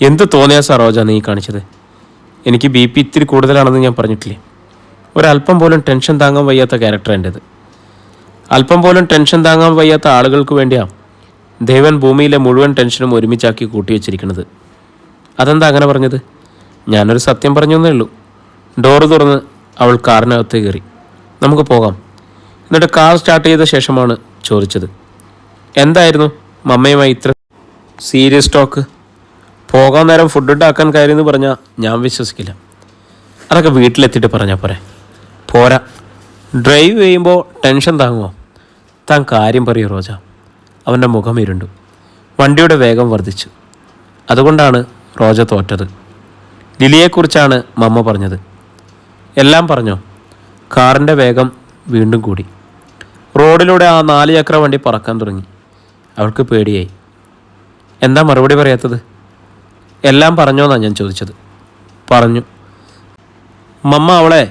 എന്ത് തോന്നിയാസാ റോജ നീ കാണിച്ചത്? എനിക്ക് BP ഇത്തിരി കൂടുതലാണെന്ന് ഞാൻ പറഞ്ഞിട്ടില്ലേ? ഒരല്പം പോലും ടെൻഷൻ താങ്ങാൻ വയ്യാത്ത ക്യാരക്ടർ എൻ്റേത്. അല്പം പോലും ടെൻഷൻ താങ്ങാൻ വയ്യാത്ത ആളുകൾക്ക് വേണ്ടിയാണ് ദൈവൻ ഭൂമിയിലെ മുഴുവൻ ടെൻഷനും ഒരുമിച്ചാക്കി കൂട്ടിവെച്ചിരിക്കുന്നത്. അതെന്താ അങ്ങനെ പറഞ്ഞത്? ഞാനൊരു സത്യം പറഞ്ഞേ ഉള്ളൂ. ഡോറ് തുറന്ന് അവൾ കാറിനകത്ത് കയറി. നമുക്ക് പോകാം. എന്നിട്ട് കാർ സ്റ്റാർട്ട് ചെയ്ത ശേഷമാണ് ചോദിച്ചത്, എന്തായിരുന്നു മമ്മയുമായി ഇത്ര സീരിയസ് ടോക്ക്? പോകാൻ നേരം ഫുഡ് ഉണ്ടാക്കാൻ കയറിയെന്ന് പറഞ്ഞാൽ ഞാൻ വിശ്വസിക്കില്ല. അതൊക്കെ വീട്ടിലെത്തിയിട്ട് പറഞ്ഞാൽ പോരാ. ഡ്രൈവ് ചെയ്യുമ്പോൾ ടെൻഷൻ താങ്ങുമോ? താൻ കാര്യം പറയൂ റോജ. അവൻ്റെ മുഖം ഇരുണ്ടു. വണ്ടിയുടെ വേഗം വർദ്ധിച്ചു. അതുകൊണ്ടാണ് റോജ തോറ്റത്. ലിലിയെക്കുറിച്ചാണ് മമ്മ പറഞ്ഞത്. എല്ലാം പറഞ്ഞോ? കാറിൻ്റെ വേഗം വീണ്ടും കൂടി. റോഡിലൂടെ ആ 4 ചക്ര വണ്ടി പറക്കാൻ തുടങ്ങി. അവൾക്ക് പേടിയായി. എന്താ മറുപടി പറയാത്തത്? എല്ലാം പറഞ്ഞോന്നാണ് ഞാൻ ചോദിച്ചത്. പറഞ്ഞു. മമ്മ അവളെ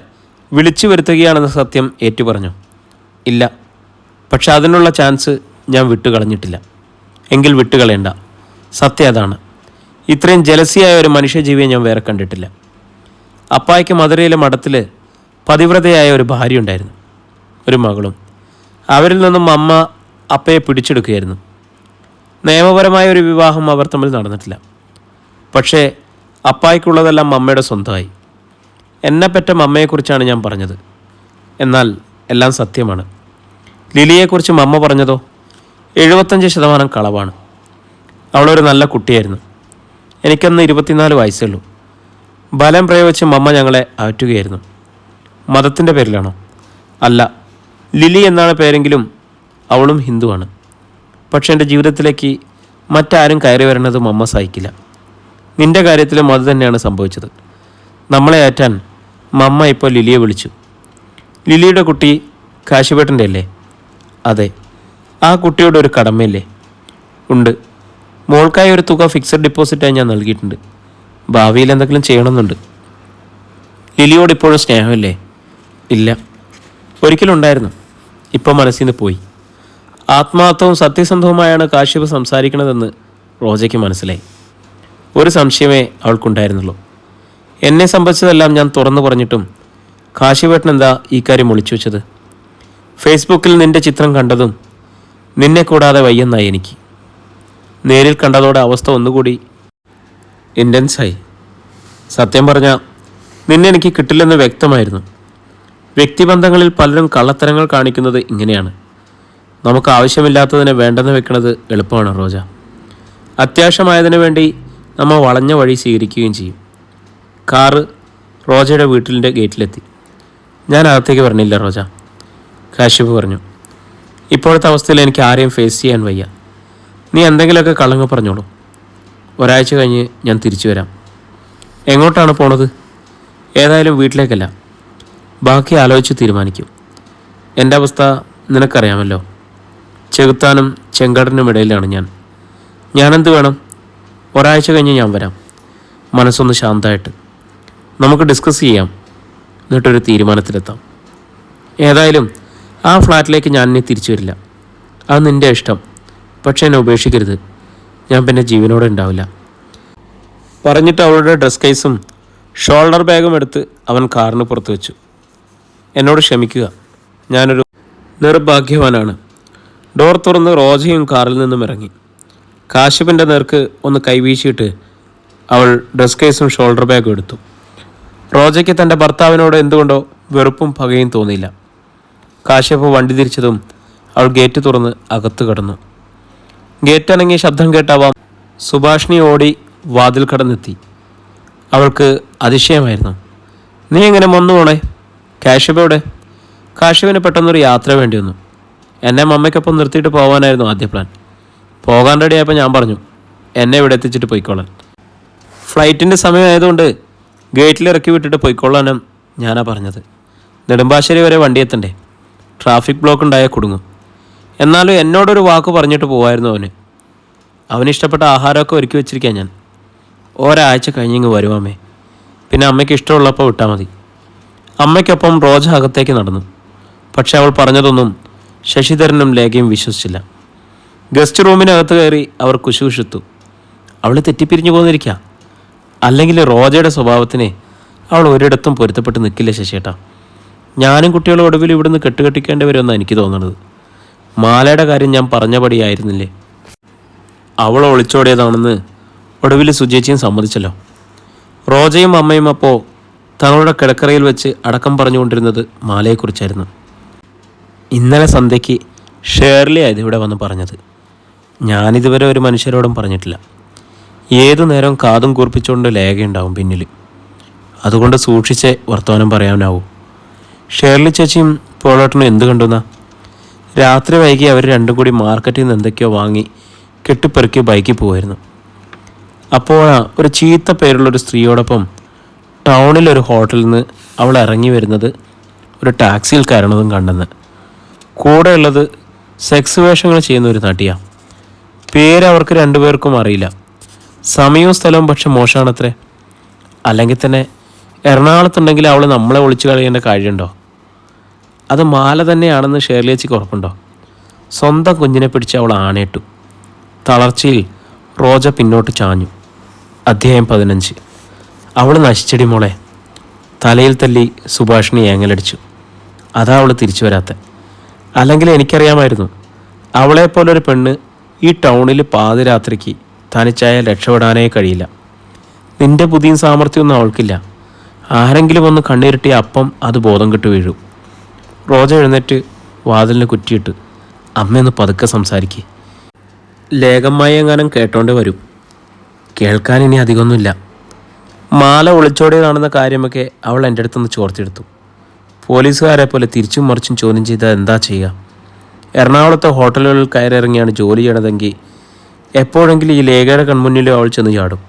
വിളിച്ചു വരുത്തുകയാണെന്ന സത്യം ഏറ്റു പറഞ്ഞു. ഇല്ല, പക്ഷെ അതിനുള്ള ചാൻസ് ഞാൻ വിട്ടുകളഞ്ഞിട്ടില്ല. എങ്കിൽ വിട്ടുകളയണ്ട. സത്യം അതാണ്. ഇത്രയും ജലസിയായ ഒരു മനുഷ്യജീവിയെ ഞാൻ വേറെ കണ്ടിട്ടില്ല. അപ്പായ്ക്ക് മധുരയിലെ മഠത്തിൽ പതിവ്രതയായ ഒരു ഭാര്യ ഉണ്ടായിരുന്നു, ഒരു മകളും. അവരിൽ നിന്നും അമ്മ അപ്പയെ പിടിച്ചെടുക്കുകയായിരുന്നു. നിയമപരമായ ഒരു വിവാഹം അവർ തമ്മിൽ നടന്നിട്ടില്ല. പക്ഷേ അപ്പായ്ക്കുള്ളതെല്ലാം അമ്മയുടെ സ്വന്തമായി. എന്നെ പെറ്റ അമ്മയെക്കുറിച്ചാണ് ഞാൻ പറഞ്ഞത്. എന്നാൽ എല്ലാം സത്യമാണ്. ലിലിയെക്കുറിച്ച് അമ്മ പറഞ്ഞതോ 75% കളവാണ്. അവളൊരു നല്ല കുട്ടിയായിരുന്നു. എനിക്കന്ന് 24 വയസ്സേ ഉള്ളൂ. ബലം പ്രയോഗിച്ച് അമ്മ ഞങ്ങളെ അകറ്റുകയായിരുന്നു. മതത്തിൻ്റെ പേരിലാണോ? അല്ല, ലിലി എന്നാണ് പേരെങ്കിലും അവളും ഹിന്ദുവാണ്. പക്ഷെ എൻ്റെ ജീവിതത്തിലേക്ക് മറ്റാരും കയറി വരണതും അമ്മ സഹിക്കില്ല. നിൻ്റെ കാര്യത്തിലും അത് തന്നെയാണ് സംഭവിച്ചത്. നമ്മളെ ഏറ്റാൻ മമ്മ ഇപ്പോൾ ലിലിയെ വിളിച്ചു. ലിലിയുടെ കുട്ടി കാശിപേട്ടൻ്റെ അല്ലേ? അതെ. ആ കുട്ടിയുടെ ഒരു കടമയില്ലേ? ഉണ്ട്. മോൾക്കായി ഒരു തുക ഫിക്സഡ് ഡെപ്പോസിറ്റായി ഞാൻ നൽകിയിട്ടുണ്ട്. ഭാവിയിൽ എന്തെങ്കിലും ചെയ്യണമെന്നുണ്ട്. ലിലിയോട് ഇപ്പോഴും സ്നേഹമില്ലേ? ഇല്ല. ഒരിക്കലും ഉണ്ടായിരുന്നു. ഇപ്പോൾ മനസ്സിൽ നിന്ന് പോയി. ആത്മാർത്ഥവും സത്യസന്ധവുമായാണ് കാശ്യപ് സംസാരിക്കണതെന്ന് റോജയ്ക്ക് മനസ്സിലായി. ഒരു സംശയമേ അവൾക്കുണ്ടായിരുന്നുള്ളൂ. എന്നെ സംബന്ധിച്ചതെല്ലാം ഞാൻ തുറന്നു പറഞ്ഞിട്ടും കാശിപേട്ടൻ എന്താ ഈ കാര്യം ഒളിച്ചു വെച്ചത്? ഫേസ്ബുക്കിൽ നിന്റെ ചിത്രം കണ്ടതും നിന്നെ കൂടാതെ വയ്യെന്നായി എനിക്ക്. നേരിൽ കണ്ടതോടെ അവസ്ഥ ഒന്നുകൂടി ഇൻറ്റൻസായി. സത്യം പറഞ്ഞാൽ നിന്നെ എനിക്ക് കിട്ടില്ലെന്ന് വ്യക്തമായിരുന്നു. വ്യക്തിബന്ധങ്ങളിൽ പലരും കള്ളത്തരങ്ങൾ കാണിക്കുന്നത് ഇങ്ങനെയാണ്. നമുക്ക് ആവശ്യമില്ലാത്തതിനെ വേണ്ടെന്ന് വെക്കുന്നത് എളുപ്പമാണ് റോജ. അത്യാവശ്യമായതിനു വേണ്ടി നമ്മൾ വളഞ്ഞ വഴി സ്വീകരിക്കുകയും ചെയ്യും. കാറ് റോജയുടെ വീട്ടിൻ്റെ ഗേറ്റിലെത്തി. ഞാൻ അകത്തേക്ക് പറഞ്ഞില്ല റോജ. കാശ്യപ് പറഞ്ഞു, ഇപ്പോഴത്തെ അവസ്ഥയിൽ എനിക്ക് ആരെയും ഫേസ് ചെയ്യാൻ വയ്യ. നീ എന്തെങ്കിലുമൊക്കെ കള്ളങ്ങൾ പറഞ്ഞോളൂ. ഒരാഴ്ച കഴിഞ്ഞ് ഞാൻ തിരിച്ചു വരാം. എങ്ങോട്ടാണ് പോണത്? ഏതായാലും വീട്ടിലേക്കല്ല. ബാക്കി ആലോചിച്ച് തീരുമാനിക്കും. എൻ്റെ അവസ്ഥ നിനക്കറിയാമല്ലോ. ചെകുത്താനും ചെങ്കടനും ഇടയിലാണ് ഞാൻ. ഞാനെന്ത് വേണം? ഒരാഴ്ച കഴിഞ്ഞ് ഞാൻ വരാം. മനസ്സൊന്ന് ശാന്തമായിട്ട് നമുക്ക് ഡിസ്കസ് ചെയ്യാം. എന്നിട്ടൊരു തീരുമാനത്തിലെത്താം. ഏതായാലും ആ ഫ്ലാറ്റിലേക്ക് ഞാൻ ഇനി തിരിച്ചു വരില്ല. അത് നിൻ്റെ ഇഷ്ടം. പക്ഷേ എന്നെ ഉപേക്ഷിക്കരുത്. ഞാൻ പിന്നെ ജീവനോടെ ഉണ്ടാവില്ല. പറഞ്ഞിട്ട് അവളുടെ ഡ്രസ് കേസും ഷോൾഡർ ബാഗും എടുത്ത് അവൻ കാറിന് പുറത്ത് വെച്ചു. എന്നോട് ക്ഷമിക്കുക, ഞാനൊരു നിർഭാഗ്യവാനാണ്. ഡോർ തുറന്ന് റോജയും കാറിൽ നിന്നും ഇറങ്ങി. കാശ്യപിൻ്റെ നേർക്ക് ഒന്ന് കൈവീശിയിട്ട് അവൾ ഡ്രസ് കേസും ഷോൾഡർ ബാഗും എടുത്തു. റോജയ്ക്ക് തൻ്റെ ഭർത്താവിനോട് എന്തുകൊണ്ടോ വെറുപ്പും പകയും തോന്നിയില്ല. കാശ്യപ് വണ്ടി തിരിച്ചതും അവൾ ഗേറ്റ് തുറന്ന് അകത്ത് കടന്നു. ഗേറ്റ് അനങ്ങിയ ശബ്ദം കേട്ടാവാം സുഭാഷിണി ഓടി വാതിൽ കടന്നെത്തി. അവൾക്ക് അതിശയമായിരുന്നു. നീ എങ്ങനെ വന്നു പോണേ? കാശ്യപെവിടെ? കാശ്യപിന് പെട്ടെന്നൊരു യാത്ര വേണ്ടി വന്നു. എന്നെ മമ്മയ്ക്കൊപ്പം നിർത്തിയിട്ട് പോകാനായിരുന്നു ആദ്യ പ്ലാൻ. പോകാൻ റെഡിയായപ്പോൾ ഞാൻ പറഞ്ഞു, എന്നെ ഇവിടെ എത്തിച്ചിട്ട് പോയിക്കോളാൻ. ഫ്ലൈറ്റിൻ്റെ സമയമായതുകൊണ്ട് ഗേറ്റിൽ ഇറക്കി വിട്ടിട്ട് പോയിക്കൊള്ളാനും ഞാനാ പറഞ്ഞത്. നെടുമ്പാശ്ശേരി വരെ വണ്ടി എത്തണ്ടേ? ട്രാഫിക് ബ്ലോക്ക് ഉണ്ടായാൽ കുടുങ്ങും. എന്നാലും എന്നോടൊരു വാക്ക് പറഞ്ഞിട്ട് പോകായിരുന്നു അവന്. അവനിഷ്ടപ്പെട്ട ആഹാരമൊക്കെ ഒരുക്കി വെച്ചിരിക്കാൻ ഞാൻ. ഒരാഴ്ച കഴിഞ്ഞിങ്ങ് വരുവാമേ. പിന്നെ അമ്മയ്ക്ക് ഇഷ്ടമുള്ളപ്പോൾ വിട്ടാൽ മതി. അമ്മയ്ക്കൊപ്പം റോജ അകത്തേക്ക് നടന്നു. പക്ഷെ അവൾ പറഞ്ഞതൊന്നും ശശിധരനും ലേഖയും വിശ്വസിച്ചില്ല. ഗസ്റ്റ് റൂമിനകത്ത് കയറി അവർ കുശുകുശുത്തു. അവൾ തെറ്റിപ്പിരിഞ്ഞു പോന്നിരിക്കുക. അല്ലെങ്കിൽ റോജയുടെ സ്വഭാവത്തിനെ അവൾ ഒരിടത്തും പൊരുത്തപ്പെട്ട് നിൽക്കില്ല ശശിയേട്ടാ. ഞാനും കുട്ടികളും ഒടുവിൽ ഇവിടുന്ന് കെട്ടുകെട്ടിക്കേണ്ടി വരുമെന്നാണ് എനിക്ക് തോന്നുന്നത്. മാലയുടെ കാര്യം ഞാൻ പറഞ്ഞപടിയായിരുന്നില്ലേ? അവൾ ഒളിച്ചോടിയതാണെന്ന് ഒടുവിൽ സുജേച്ചിയും സമ്മതിച്ചല്ലോ. റോജയും അമ്മയും അപ്പോൾ തങ്ങളുടെ കിടക്കറയിൽ വെച്ച് അടക്കം പറഞ്ഞുകൊണ്ടിരുന്നത് മാലയെക്കുറിച്ചായിരുന്നു. ഇന്നലെ സന്ധ്യയ്ക്ക് ഷേർലി ആയത് ഇവിടെ വന്ന് പറഞ്ഞത്. ഞാനിതുവരെ ഒരു മനുഷ്യരോടും പറഞ്ഞിട്ടില്ല. ഏതു നേരം കാതും കൂർപ്പിച്ചുകൊണ്ട് ലേഖയുണ്ടാവും പിന്നിൽ. അതുകൊണ്ട് സൂക്ഷിച്ചേ വർത്തമാനം പറയാനാവൂ. ഷേർലി ചേച്ചിയും പോളേട്ടനും എന്ത് കണ്ടുന്നാ? രാത്രി വൈകി അവർ രണ്ടും കൂടി മാർക്കറ്റിൽ നിന്ന് എന്തൊക്കെയോ വാങ്ങി കെട്ടിപ്പെറുക്കി ബൈക്കിൽ പോകുമായിരുന്നു. അപ്പോഴാണ് ഒരു ചീത്ത പേരുള്ളൊരു സ്ത്രീയോടൊപ്പം ടൗണിലൊരു ഹോട്ടലിൽ നിന്ന് അവൾ ഇറങ്ങി വരുന്നത് ഒരു ടാക്സിയിൽ കയറണതും കണ്ടെന്ന്. കൂടെയുള്ളത് സെക്സ് വേഷങ്ങൾ ചെയ്യുന്ന ഒരു നടിയാണ്. പേര് അവർക്ക് രണ്ടുപേർക്കും അറിയില്ല. സമയവും സ്ഥലവും പക്ഷെ മോശമാണത്രേ. അല്ലെങ്കിൽ തന്നെ എറണാകുളത്തുണ്ടെങ്കിൽ അവൾ നമ്മളെ ഒളിച്ചു കളയേണ്ട കാര്യമുണ്ടോ? അത് മാല തന്നെയാണെന്ന് ഷേർലിയേച്ചിക്ക് ഉറപ്പുണ്ടോ? സ്വന്തം കുഞ്ഞിനെ പിടിച്ച് അവൾ ആണയിട്ടു. തളർച്ചയിൽ റോജ പിന്നോട്ട് ചാഞ്ഞു. അധ്യായം 15. അവൾ നശിച്ചടി മോളെ. തലയിൽ തല്ലി സുഭാഷിണി ഏങ്ങലടിച്ചു. അതാ അവൾ തിരിച്ചു വരാത്ത. അല്ലെങ്കിൽ എനിക്കറിയാമായിരുന്നു അവളെപ്പോലൊരു പെണ്ണ് ഈ ടൗണിൽ പാതിരാത്രിക്ക് തനിച്ചായാൽ രക്ഷപ്പെടാനേ കഴിയില്ല. നിന്റെ ബുദ്ധിയും സാമർഥ്യമൊന്നും അവൾക്കില്ല. ആരെങ്കിലും ഒന്ന് കണ്ണിരുട്ടിയ അപ്പം അത് ബോധം കെട്ട് വീഴും. റോജ എഴുന്നേറ്റ് വാതിലിന് കുറ്റിയിട്ട്, അമ്മയൊന്ന് പതുക്കെ സംസാരിക്കേ. ലേഖമ്മായി എങ്ങാനും കേട്ടോണ്ട് വരും. കേൾക്കാൻ ഇനി അധികമൊന്നുമില്ല. മാല ഒളിച്ചോടിയതാണെന്ന കാര്യമൊക്കെ അവൾ എൻ്റെ അടുത്തൊന്ന് ചോർത്തെടുത്തു. പോലീസുകാരെ പോലെ തിരിച്ചും മറിച്ചും ചോദ്യം ചെയ്താൽ എന്താ ചെയ്യുക? എറണാകുളത്തെ ഹോട്ടലുകളിൽ കയറിയിറങ്ങിയാണ് ജോലി ചെയ്യണതെങ്കിൽ എപ്പോഴെങ്കിലും ഈ ലേഖയുടെ കൺമുന്നിലും അവൾ ചെന്ന് ചാടും.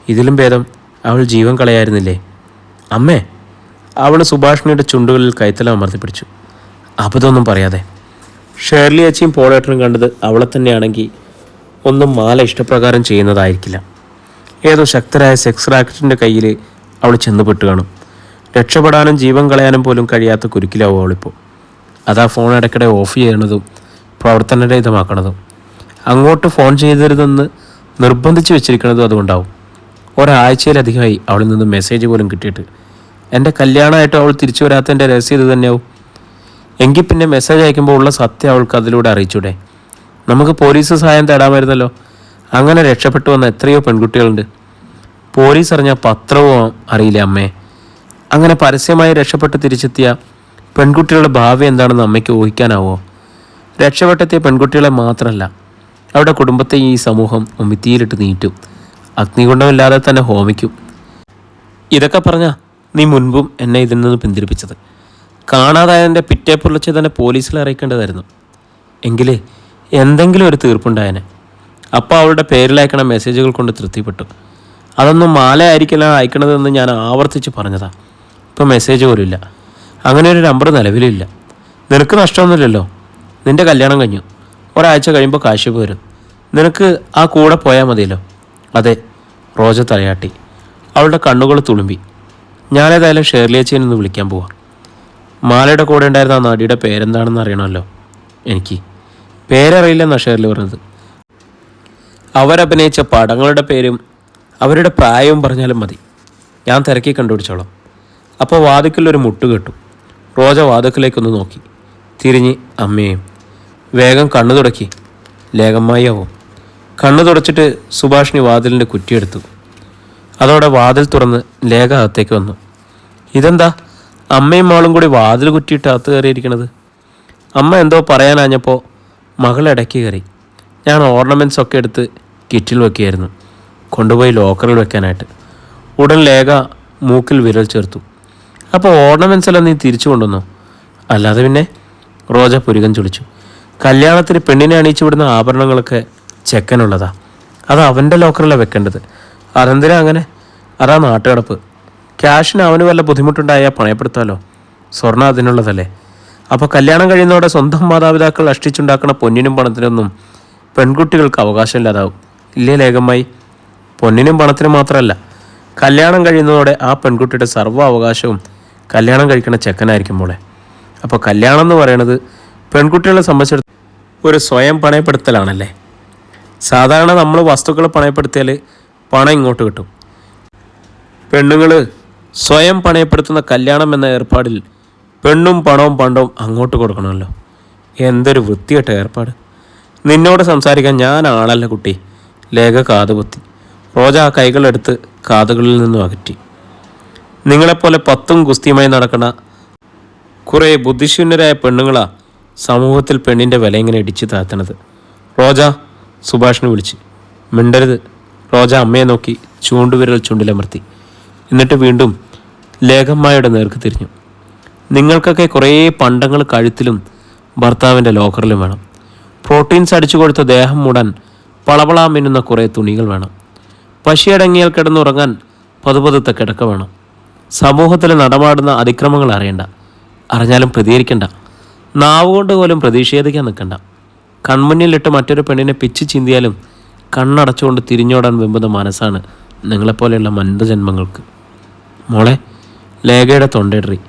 ഇതിലും ഭേദം അവൾ ജീവൻ കളയായിരുന്നില്ലേ? അമ്മേ, അവൾ സുഭാഷിണിയുടെ ചുണ്ടുകളിൽ കൈത്തല അമർത്തി പിടിച്ചു. അബദ്ധമൊന്നും പറയാതെ. ഷേർലി അച്ചിയും പോളേട്ടനും കണ്ടത് അവളെ തന്നെയാണെങ്കിൽ ഒന്നും മാല ഇഷ്ടപ്രകാരം ചെയ്യുന്നതായിരിക്കില്ല. ഏതോ ശക്തരായ സെക്സ് റാക്കറ്റിൻ്റെ കയ്യിൽ അവൾ ചെന്നുപെട്ട് കാണും. രക്ഷപ്പെടാനും ജീവൻ കളയാനും പോലും കഴിയാത്ത കുരുക്കിലാവും അവളിപ്പോൾ. അതാ ഫോൺ ഇടയ്ക്കിടെ ഓഫ് ചെയ്യണതും പ്രവർത്തനരഹിതമാക്കണതും. അങ്ങോട്ട് ഫോൺ ചെയ്തരുതെന്ന് നിർബന്ധിച്ച് വെച്ചിരിക്കുന്നതും അതുകൊണ്ടാവും. ഒരാഴ്ചയിലധികമായി അവളിൽ നിന്ന് മെസ്സേജ് പോലും കിട്ടിയിട്ട്. എൻ്റെ കല്യാണമായിട്ട് അവൾ തിരിച്ചു വരാത്തതിൻ്റെ രഹസ്യം ഇത് തന്നെയാവും. എങ്കിൽ പിന്നെ മെസ്സേജ് അയക്കുമ്പോൾ ഉള്ള സത്യം അവൾക്ക് അതിലൂടെ അറിയിച്ചൂടെ? നമുക്ക് പോലീസ് സഹായം തേടാമായിരുന്നല്ലോ. അങ്ങനെ രക്ഷപ്പെട്ടു വന്ന എത്രയോ പെൺകുട്ടികളുണ്ട്. പോലീസ് അറിഞ്ഞാൽ പത്രവും അറിയില്ല അമ്മേ. അങ്ങനെ പരസ്യമായി രക്ഷപ്പെട്ട് തിരിച്ചെത്തിയ പെൺകുട്ടികളുടെ ഭാവി എന്താണെന്ന് അമ്മയ്ക്ക് ഊഹിക്കാനാവോ? രക്ഷപ്പെട്ടെത്തിയ പെൺകുട്ടികളെ മാത്രമല്ല, അവരുടെ കുടുംബത്തെ ഈ സമൂഹം ഉമിത്തിയിലിട്ട് നീറ്റും. അഗ്നികുണ്ഡമില്ലാതെ തന്നെ ഹോമിക്കും. ഇതൊക്കെ പറഞ്ഞാൽ നീ മുൻപും എന്നെ ഇതിൽ നിന്ന് പിന്തിരിപ്പിച്ചത്. കാണാതായതിൻ്റെ പിറ്റേ പുലർച്ചെ തന്നെ പോലീസിൽ അറിയിക്കേണ്ടതായിരുന്നു. എങ്കിൽ എന്തെങ്കിലും ഒരു തീർപ്പുണ്ടായനെ. അപ്പോൾ അവളുടെ പേരിലയക്കണ മെസ്സേജുകൾ കൊണ്ട് തൃപ്തിപ്പെട്ടു. അതൊന്നും മാല ആയിരിക്കില്ല അയക്കണതെന്ന് ഞാൻ ആവർത്തിച്ച് പറഞ്ഞതാ. ഇപ്പം മെസ്സേജ് പോലും ഇല്ല. അങ്ങനെ ഒരു നമ്പർ നിലവിലില്ല. നിനക്ക് നഷ്ടമൊന്നുമില്ലല്ലോ. നിൻ്റെ കല്യാണം കഴിഞ്ഞു. ഒരാഴ്ച കഴിയുമ്പോൾ കാശ് വരും. നിനക്ക് ആ കൂടെ പോയാൽ മതിയല്ലോ. അതെ, റോജ തലയാട്ടി. അവളുടെ കണ്ണുകൾ തുളുമ്പി. ഞാനേതായാലും ഷേർലിയച്ചേനെ ഒന്ന് വിളിക്കാൻ പോവാം. മാലയുടെ കൂടെ ഉണ്ടായിരുന്ന ആ നടിയുടെ പേരെന്താണെന്ന് അറിയണമല്ലോ. എനിക്ക് പേരറിയില്ലെന്നാണ് ഷേർലി പറഞ്ഞത്. അവരഭിനയിച്ച പടങ്ങളുടെ പേരും അവരുടെ പ്രായവും പറഞ്ഞാലും മതി. ഞാൻ തിരക്കി കണ്ടുപിടിച്ചോളാം. അപ്പോൾ വാതിക്കലൊരു മുട്ട് കേട്ടു. റോജ വാതിക്കലേക്കൊന്ന് നോക്കി. തിരിഞ്ഞ് അമ്മയും. വേഗം കണ്ണു തുടക്കി. ലേഖമ്മായിയാവും. കണ്ണു തുടച്ചിട്ട് സുഭാഷിണി വാതിലിൻ്റെ കുറ്റിയെടുത്തു. അതോടെ വാതിൽ തുറന്ന് ലേഖ അകത്തേക്ക് വന്നു. ഇതെന്താ അമ്മയും മോളും കൂടി വാതിൽ കുറ്റിയിട്ട് അകത്ത് കയറിയിരിക്കണത്? അമ്മ എന്തോ പറയാനാഞ്ഞപ്പോൾ മകൾ ഇടയ്ക്ക് കയറി. ഞാൻ ഓർണമെൻറ്റ്സ് ഒക്കെ എടുത്ത് കിറ്റിൽ വെക്കുകയായിരുന്നു, കൊണ്ടുപോയി ലോക്കറിൽ വെക്കാനായിട്ട്. ഉടൻ ലേഖ മൂക്കിൽ വിരൽ ചേർത്തു. അപ്പോൾ ഓർണമെൻറ്റ്സ് എല്ലാം നീ തിരിച്ചു കൊണ്ടുവന്നോ? അല്ലാതെ പിന്നെ. റോജ പുരികം ചൊളിച്ചു. കല്യാണത്തിന് പെണ്ണിനെ അണിയിച്ചു വിടുന്ന ആഭരണങ്ങളൊക്കെ ചെക്കനുള്ളതാ. അത് അവൻ്റെ ലോക്കറിലാണ് വെക്കേണ്ടത്. അതെന്തിനാ അങ്ങനെ? അതാ നാട്ടുകിടപ്പ്. ക്യാഷിന് അവന് വല്ല ബുദ്ധിമുട്ടുണ്ടായാൽ പണയപ്പെടുത്താമല്ലോ. സ്വർണ്ണം അതിനുള്ളതല്ലേ. അപ്പോൾ കല്യാണം കഴിയുന്നതോടെ സ്വന്തം മാതാപിതാക്കൾ അഷ്ടിച്ചുണ്ടാക്കുന്ന പൊന്നിനും പണത്തിനൊന്നും പെൺകുട്ടികൾക്ക് അവകാശമില്ലാതാവും. ഇല്ലേ ലേഖമ്മായി? പൊന്നിനും പണത്തിനും മാത്രമല്ല, കല്യാണം കഴിയുന്നതോടെ ആ പെൺകുട്ടിയുടെ സർവ്വ അവകാശവും കല്യാണം കഴിക്കുന്ന ചെക്കനായിരിക്കും മോളെ. അപ്പോൾ കല്യാണം എന്ന് പറയുന്നത് പെൺകുട്ടികളെ സംബന്ധിച്ചിടത്തോളം ഒരു സ്വയം പണയപ്പെടുത്തലാണല്ലേ. സാധാരണ നമ്മൾ വസ്തുക്കൾ പണയപ്പെടുത്തിയാൽ പണം ഇങ്ങോട്ട് കിട്ടും. പെണ്ണുങ്ങൾ സ്വയം പണയപ്പെടുത്തുന്ന കല്യാണം എന്ന ഏർപ്പാടിൽ പെണ്ണും പണവും പണ്ടവും അങ്ങോട്ട് കൊടുക്കണമല്ലോ. എന്തൊരു വൃത്തികെട്ട ഏർപ്പാട്. നിന്നോട് സംസാരിക്കാൻ ഞാൻ ആളല്ല കുട്ടി. ലേഖ കാതുപൊത്തി. റോജ ആ കൈകളെടുത്ത് കാതുകളിൽ നിന്നും അകറ്റി. നിങ്ങളെപ്പോലെ പത്തും ഗുസ്തിയുമായി നടക്കുന്ന കുറേ ബുദ്ധിശൂന്യരായ പെണ്ണുങ്ങളാ സമൂഹത്തിൽ പെണ്ണിൻ്റെ വില ഇങ്ങനെ ഇടിച്ചു താഴ്ത്തണത്. റോജ, സുഭാഷിനെ വിളിച്ച്. മിണ്ടരുത്. റോജ അമ്മയെ നോക്കി ചൂണ്ടുവിരൽ ചുണ്ടിലമർത്തി. എന്നിട്ട് വീണ്ടും ലേഖമ്മായുടെ നേർക്ക് തിരിഞ്ഞു. നിങ്ങൾക്കൊക്കെ കുറേ പണ്ടങ്ങൾ കഴുത്തിലും ഭർത്താവിൻ്റെ ലോക്കറിലും വേണം. പ്രോട്ടീൻസ് അടിച്ചു കൊടുത്ത ദേഹം മൂടാൻ പളപളാ മിന്നുന്ന കുറേ തുണികൾ വേണം. പശിയടങ്ങിയാൽ കിടന്നുറങ്ങാൻ പതുപതുത്ത കിടക്ക വേണം. സമൂഹത്തിൽ നടമാടുന്ന അതിക്രമങ്ങൾ അറിയണ്ട. അറിഞ്ഞാലും പ്രതികരിക്കണ്ട. നാവുകൊണ്ട് പോലും പ്രതിഷേധിക്കാൻ നിൽക്കണ്ട. കൺമുന്നിലിട്ട് മറ്റൊരു പെണ്ണിനെ പിച്ചു ചിന്തിയാലും കണ്ണടച്ചുകൊണ്ട് തിരിഞ്ഞോടാൻ വെമ്പുന്ന മനസ്സാണ് നിങ്ങളെപ്പോലെയുള്ള മനുഷ്യജന്മങ്ങൾക്ക്. മോളെ, ലേഖയുടെ തൊണ്ടയിടറി.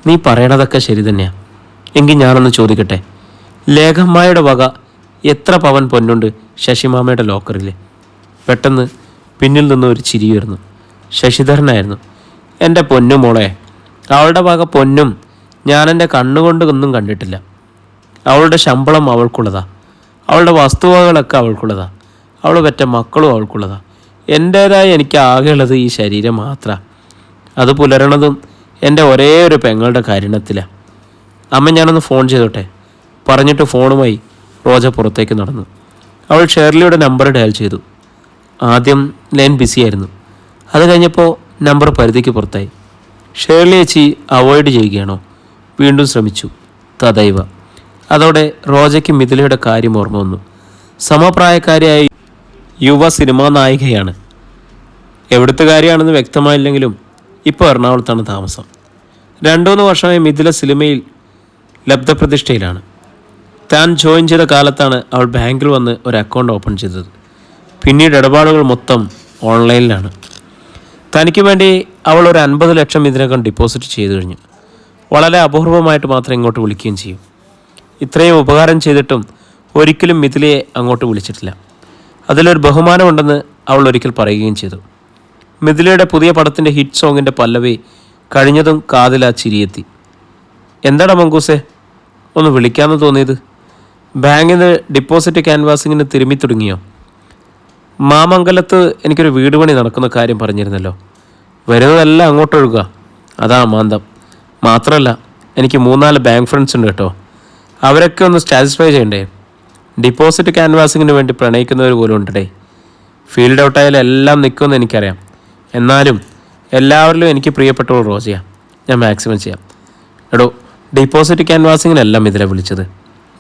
നീ പറയണതൊക്കെ ശരി തന്നെയാ. എങ്കിൽ ഞാനൊന്ന് ചോദിക്കട്ടെ, ലേഖമ്മായുടെ വക എത്ര പവൻ പൊന്നുണ്ട് ശശിമാമയുടെ ലോക്കറിൽ? പെട്ടെന്ന് പിന്നിൽ നിന്ന് ഒരു ചിരി വരുന്നു. ശശിധരനായിരുന്നു. എൻ്റെ പൊന്നു മോളെ, അവളുടെ വക പൊന്നും ഞാനെൻ്റെ കണ്ണുകൊണ്ട് ഒന്നും കണ്ടിട്ടില്ല. അവളുടെ ശമ്പളം അവൾക്കുള്ളതാ. അവളുടെ വസ്തുവകളൊക്കെ അവൾക്കുള്ളതാ. അവൾ പെറ്റ മക്കളും അവൾക്കുള്ളതാ. എൻ്റേതായി എനിക്ക് ആകെയുള്ളത് ഈ ശരീരം മാത്രമാണ്. അത് പുലരണതും എൻ്റെ ഒരേ ഒരു പെങ്ങളുടെ കാരുണ്യത്തിലാണ്. അമ്മ, ഞാനൊന്ന് ഫോൺ ചെയ്തോട്ടെ? പറഞ്ഞിട്ട് ഫോണുമായി റോജ പുറത്തേക്ക് നടന്നു. അവൾ ഷേർലിയുടെ നമ്പർ ഡയൽ ചെയ്തു. ആദ്യം ലൈൻ ബിസിയായിരുന്നു. അത് കഴിഞ്ഞപ്പോൾ നമ്പർ പരിധിക്ക് പുറത്തായി. ഷേർലി ചേച്ചി അവോയ്ഡ് ചെയ്യുകയാണോ? വീണ്ടും ശ്രമിച്ചു. തദൈവ. അതോടെ റോജയ്ക്ക് മിഥിലയുടെ കാര്യം ഓർമ്മ വന്നു. സമപ്രായക്കാരിയായ യുവ സിനിമാ നായികയാണ്. എവിടുത്തെ കാര്യമാണെന്ന് വ്യക്തമായില്ലെങ്കിലും ഇപ്പോൾ എറണാകുളത്താണ് താമസം. 2-3 വർഷമായി മിഥില സിനിമയിൽ ലബ്ധപ്രതിഷ്ഠയിലാണ്. താൻ ജോയിൻ ചെയ്ത കാലത്താണ് അവൾ ബാങ്കിൽ വന്ന് ഒരു അക്കൗണ്ട് ഓപ്പൺ ചെയ്തത്. പിന്നീട് ഇടപാടുകൾ മൊത്തം ഓൺലൈനിലാണ്. തനിക്ക് വേണ്ടി അവൾ ഒരു 50 ലക്ഷം ഇതിനകം ഡിപ്പോസിറ്റ് ചെയ്തു കഴിഞ്ഞു. വളരെ അപൂർവമായിട്ട് മാത്രം ഇങ്ങോട്ട് വിളിക്കുകയും ചെയ്യും. ഇത്രയും ഉപകാരം ചെയ്തിട്ടും ഒരിക്കലും മിഥിലയെ അങ്ങോട്ട് വിളിച്ചിട്ടില്ല. അതിലൊരു ബഹുമാനമുണ്ടെന്ന് അവൾ ഒരിക്കൽ പറയുകയും ചെയ്തു. മിഥിലയുടെ പുതിയ പടത്തിൻ്റെ ഹിറ്റ് സോങ്ങിൻ്റെ പല്ലവി കഴിഞ്ഞതും കാതിൽ ആ ചിരിയെത്തി. എന്താടാ മങ്കൂസേ ഒന്ന് വിളിക്കാമെന്ന് തോന്നിയത്? ബാങ്കിൽ നിന്ന് ഡിപ്പോസിറ്റ് ക്യാൻവാസിങ്ങിന് തിരുമ്മി തുടങ്ങിയോ? മാമംഗലത്ത് എനിക്കൊരു വീട് പണി നടക്കുന്ന കാര്യം പറഞ്ഞിരുന്നല്ലോ. വരുന്നതെല്ലാം അങ്ങോട്ടൊഴുകുക, അതാ മാന്തം. മാത്രമല്ല എനിക്ക് 3-4 ബാങ്ക് ഫ്രണ്ട്സ് ഉണ്ട് കേട്ടോ. അവരൊക്കെ ഒന്ന് സാറ്റിസ്ഫൈ ചെയ്യണ്ടേ? ഡിപ്പോസിറ്റ് ക്യാൻവാസിങ്ങിന് വേണ്ടി പ്രണയിക്കുന്നവർ പോലും ഉണ്ടേ. ഫീൽഡ് ഔട്ടായാലും എല്ലാം നിൽക്കുമെന്ന് എനിക്കറിയാം. എന്നാലും എല്ലാവരിലും എനിക്ക് പ്രിയപ്പെട്ടവൾ റോജയാണ്. ഞാൻ മാക്സിമം ചെയ്യാം. എടോ, ഡിപ്പോസിറ്റ് ക്യാൻവാസിങ്ങിനെല്ലാം ഇതിലെ വിളിച്ചത്.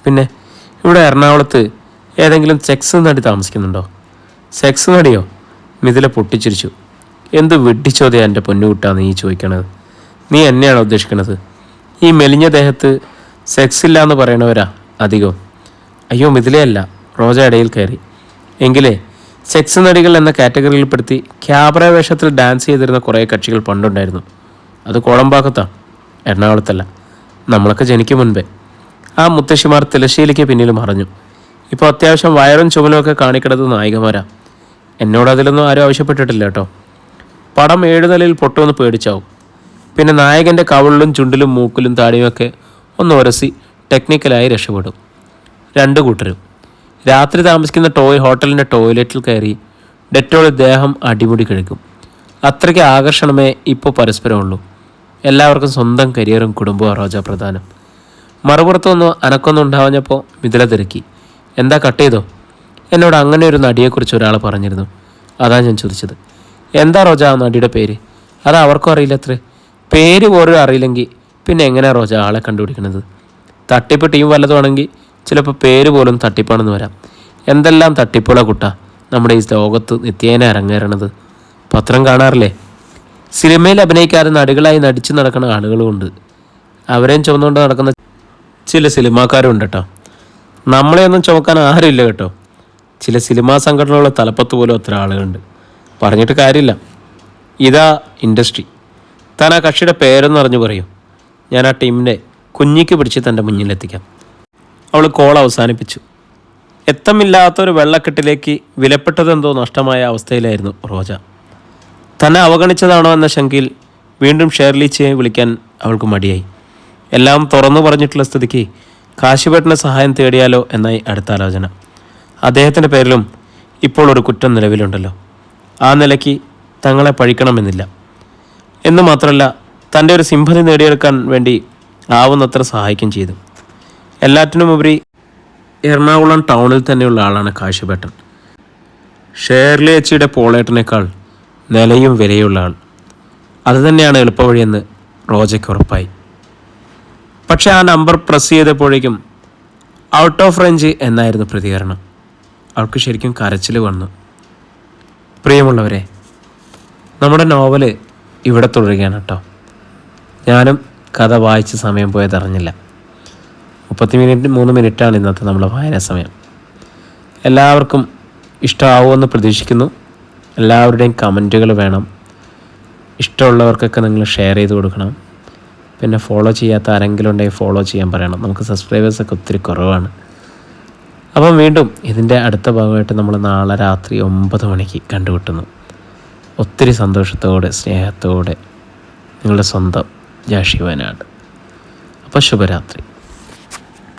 പിന്നെ ഇവിടെ എറണാകുളത്ത് ഏതെങ്കിലും സെക്സ് നടി താമസിക്കുന്നുണ്ടോ? സെക്സ് നടിയോ? മിഥില പൊട്ടിച്ചിരിച്ചു. എന്ത് വെട്ടിച്ചോദ്യ എൻ്റെ പൊന്നുകുട്ടാന്ന് നീ ചോദിക്കണത്? നീ എന്നെയാണോ ഉദ്ദേശിക്കണത്? ഈ മെലിഞ്ഞ ദേഹത്ത് സെക്സ് ഇല്ല എന്ന് പറയണവരാ അധികവും. അയ്യോ, മിഥിലയല്ല, റോജ ഇടയിൽ കയറി. എങ്കിലേ സെക്സ് നടികൾ എന്ന കാറ്റഗറിയിൽപ്പെടുത്തി ക്യാബറ വേഷത്തിൽ ഡാൻസ് ചെയ്തിരുന്ന കുറേ കക്ഷികൾ പണ്ടുണ്ടായിരുന്നു. അത് കോളമ്പാക്കത്താണ്, എറണാകുളത്തല്ല. നമ്മളൊക്കെ ജനിക്കും മുൻപേ ആ മുത്തശ്ശിമാർ തിലശ്ശേലിക്ക് പിന്നിൽ മറഞ്ഞു. ഇപ്പോൾ അത്യാവശ്യം വയറും ചുമലുമൊക്കെ കാണിക്കിടത് നായികമാരാ. എന്നോട് അതിലൊന്നും ആരും ആവശ്യപ്പെട്ടിട്ടില്ല കേട്ടോ. പടം 7 നിലയിൽ പൊട്ടുമെന്ന് പേടിച്ചാവും. പിന്നെ നായകൻ്റെ കവിളിലും ചുണ്ടിലും മൂക്കിലും താടിയുമൊക്കെ ഒന്ന് ഉരസി ടെക്നിക്കലായി രക്ഷപ്പെടും 2 കൂട്ടരും. രാത്രി താമസിക്കുന്ന ഹോട്ടലിൻ്റെ ടോയ്ലറ്റിൽ കയറി ഡെറ്റോൾ ദേഹം അടിമുടി കഴിക്കും. അത്രയ്ക്ക് ആകർഷണമേ ഇപ്പോൾ പരസ്പരമുള്ളൂ. എല്ലാവർക്കും സ്വന്തം കരിയറും കുടുംബവും റോജ പ്രധാനം. മറുപുറത്തൊന്നും അനക്കൊന്നും ഉണ്ടാവഞ്ഞപ്പോൾ മിഥില തിരക്കി. എന്താ കട്ട് ചെയ്തോ? എന്നോട് അങ്ങനെ ഒരു നടിയെക്കുറിച്ച് ഒരാൾ പറഞ്ഞിരുന്നു, അതാ ഞാൻ ചോദിച്ചത്. എന്താ റോജ ആ നടിയുടെ പേര്? അത് അവർക്കും അറിയില്ലത്രേ. പേര് പോലും അറിയില്ലെങ്കിൽ പിന്നെ എങ്ങനെയാണ് റോജ ആളെ കണ്ടുപിടിക്കുന്നത്? തട്ടിപ്പ് ടീം വല്ലതുമാണെങ്കിൽ ചിലപ്പോൾ പേര് പോലും തട്ടിപ്പാണെന്ന് വരാം. എന്തെല്ലാം തട്ടിപ്പുള്ള കുട്ടാ നമ്മുടെ ഈ ലോകത്ത് നിത്യേന അരങ്ങേറണത്. പത്രം കാണാറില്ലേ? സിനിമയിൽ അഭിനയിക്കാതെ നടികളായി നടിച്ചു നടക്കുന്ന ആളുകളുമുണ്ട്. അവരെയും ചുമന്നുകൊണ്ട് നടക്കുന്ന ചില സിനിമാക്കാരും ഉണ്ട് കേട്ടോ. നമ്മളെയൊന്നും ചുമക്കാൻ ആരുമില്ല കേട്ടോ. ചില സിനിമാ സംഘടനകളുടെ തലപ്പത്ത് പോലും അത്ര ആളുകളുണ്ട്. പറഞ്ഞിട്ട് കാര്യമില്ല. ഇതാ ഇൻഡസ്ട്രി. താൻ ആ കക്ഷിയുടെ പേരെന്ന് അറിഞ്ഞു പറയൂ. ഞാൻ ആ ടീമിൻ്റെ കുഞ്ഞിക്ക് പിടിച്ച് തൻ്റെ മുന്നിലെത്തിക്കാം. അവൾ കോൾ അവസാനിപ്പിച്ചു. എത്തമില്ലാത്തൊരു വെള്ളക്കെട്ടിലേക്ക് വിലപ്പെട്ടതെന്തോ നഷ്ടമായ അവസ്ഥയിലായിരുന്നു റോജ. തന്നെ അവഗണിച്ചതാണോ എന്ന ശങ്കയിൽ വീണ്ടും ഷേർലിച്ചയെ വിളിക്കാൻ അവൾക്ക് മടിയായി. എല്ലാം തുറന്നു പറഞ്ഞിട്ടുള്ള സ്ഥിതിക്ക് കാശിപേട്ടൻ്റെ സഹായം തേടിയാലോ എന്നായി അടുത്ത ആലോചന. അദ്ദേഹത്തിൻ്റെ പേരിലും ഇപ്പോൾ ഒരു കുറ്റം നിലവിലുണ്ടല്ലോ. ആ നിലയ്ക്ക് തങ്ങളെ പഴിക്കണമെന്നില്ല. എന്ന് മാത്രമല്ല, തൻ്റെ ഒരു സിംപതി നേടിയെടുക്കാൻ വേണ്ടി ആവുന്നത്ര സഹായിക്കുകയും ചെയ്തു. എല്ലാറ്റിനുമുപരി എറണാകുളം ടൗണിൽ തന്നെയുള്ള ആളാണ് കാശിപേട്ടൻ. ഷേർലി ചേച്ചിയുടെ പോളേട്ടനേക്കാൾ നിലയും വിലയുള്ള ആൾ. അതുതന്നെയാണ് എളുപ്പവഴിയെന്ന് റോജയ്ക്ക് ഉറപ്പായി. പക്ഷേ ആ നമ്പർ പ്രസ് ചെയ്തപ്പോഴേക്കും ഔട്ട് ഓഫ് റേഞ്ച് എന്നായിരുന്നു പ്രതികരണം. അവൾക്ക് ശരിക്കും കരച്ചിൽ വന്നു. പ്രിയമുള്ളവരെ, നമ്മുടെ നോവല് ഇവിടെ തുടരുകയാണ് കേട്ടോ. ഞാനും കഥ വായിച്ച് സമയം പോയതറിഞ്ഞില്ല. 3 മിനിറ്റാണ് ഇന്നത്തെ നമ്മുടെ വായനാ സമയം. എല്ലാവർക്കും ഇഷ്ടമാവുമെന്ന് പ്രതീക്ഷിക്കുന്നു. എല്ലാവരുടെയും കമൻറ്റുകൾ വേണം. ഇഷ്ടമുള്ളവർക്കൊക്കെ നിങ്ങൾ ഷെയർ ചെയ്ത് കൊടുക്കണം. പിന്നെ ഫോളോ ചെയ്യാത്ത ആരെങ്കിലും ഉണ്ടെങ്കിൽ ഫോളോ ചെയ്യാൻ പറയണം. നമുക്ക് സബ്സ്ക്രൈബേഴ്സൊക്കെ ഒത്തിരി കുറവാണ്. അപ്പം വീണ്ടും ഇതിൻ്റെ അടുത്ത ഭാഗമായിട്ട് നമ്മൾ നാളെ രാത്രി 9 മണിക്ക് കണ്ടുമുട്ടുന്നു. ഒത്തിരി സന്തോഷത്തോടെ സ്നേഹത്തോടെ നിങ്ങളുടെ സ്വന്തം ജാഷി വയനാട്. അപ്പോൾ ശുഭരാത്രി.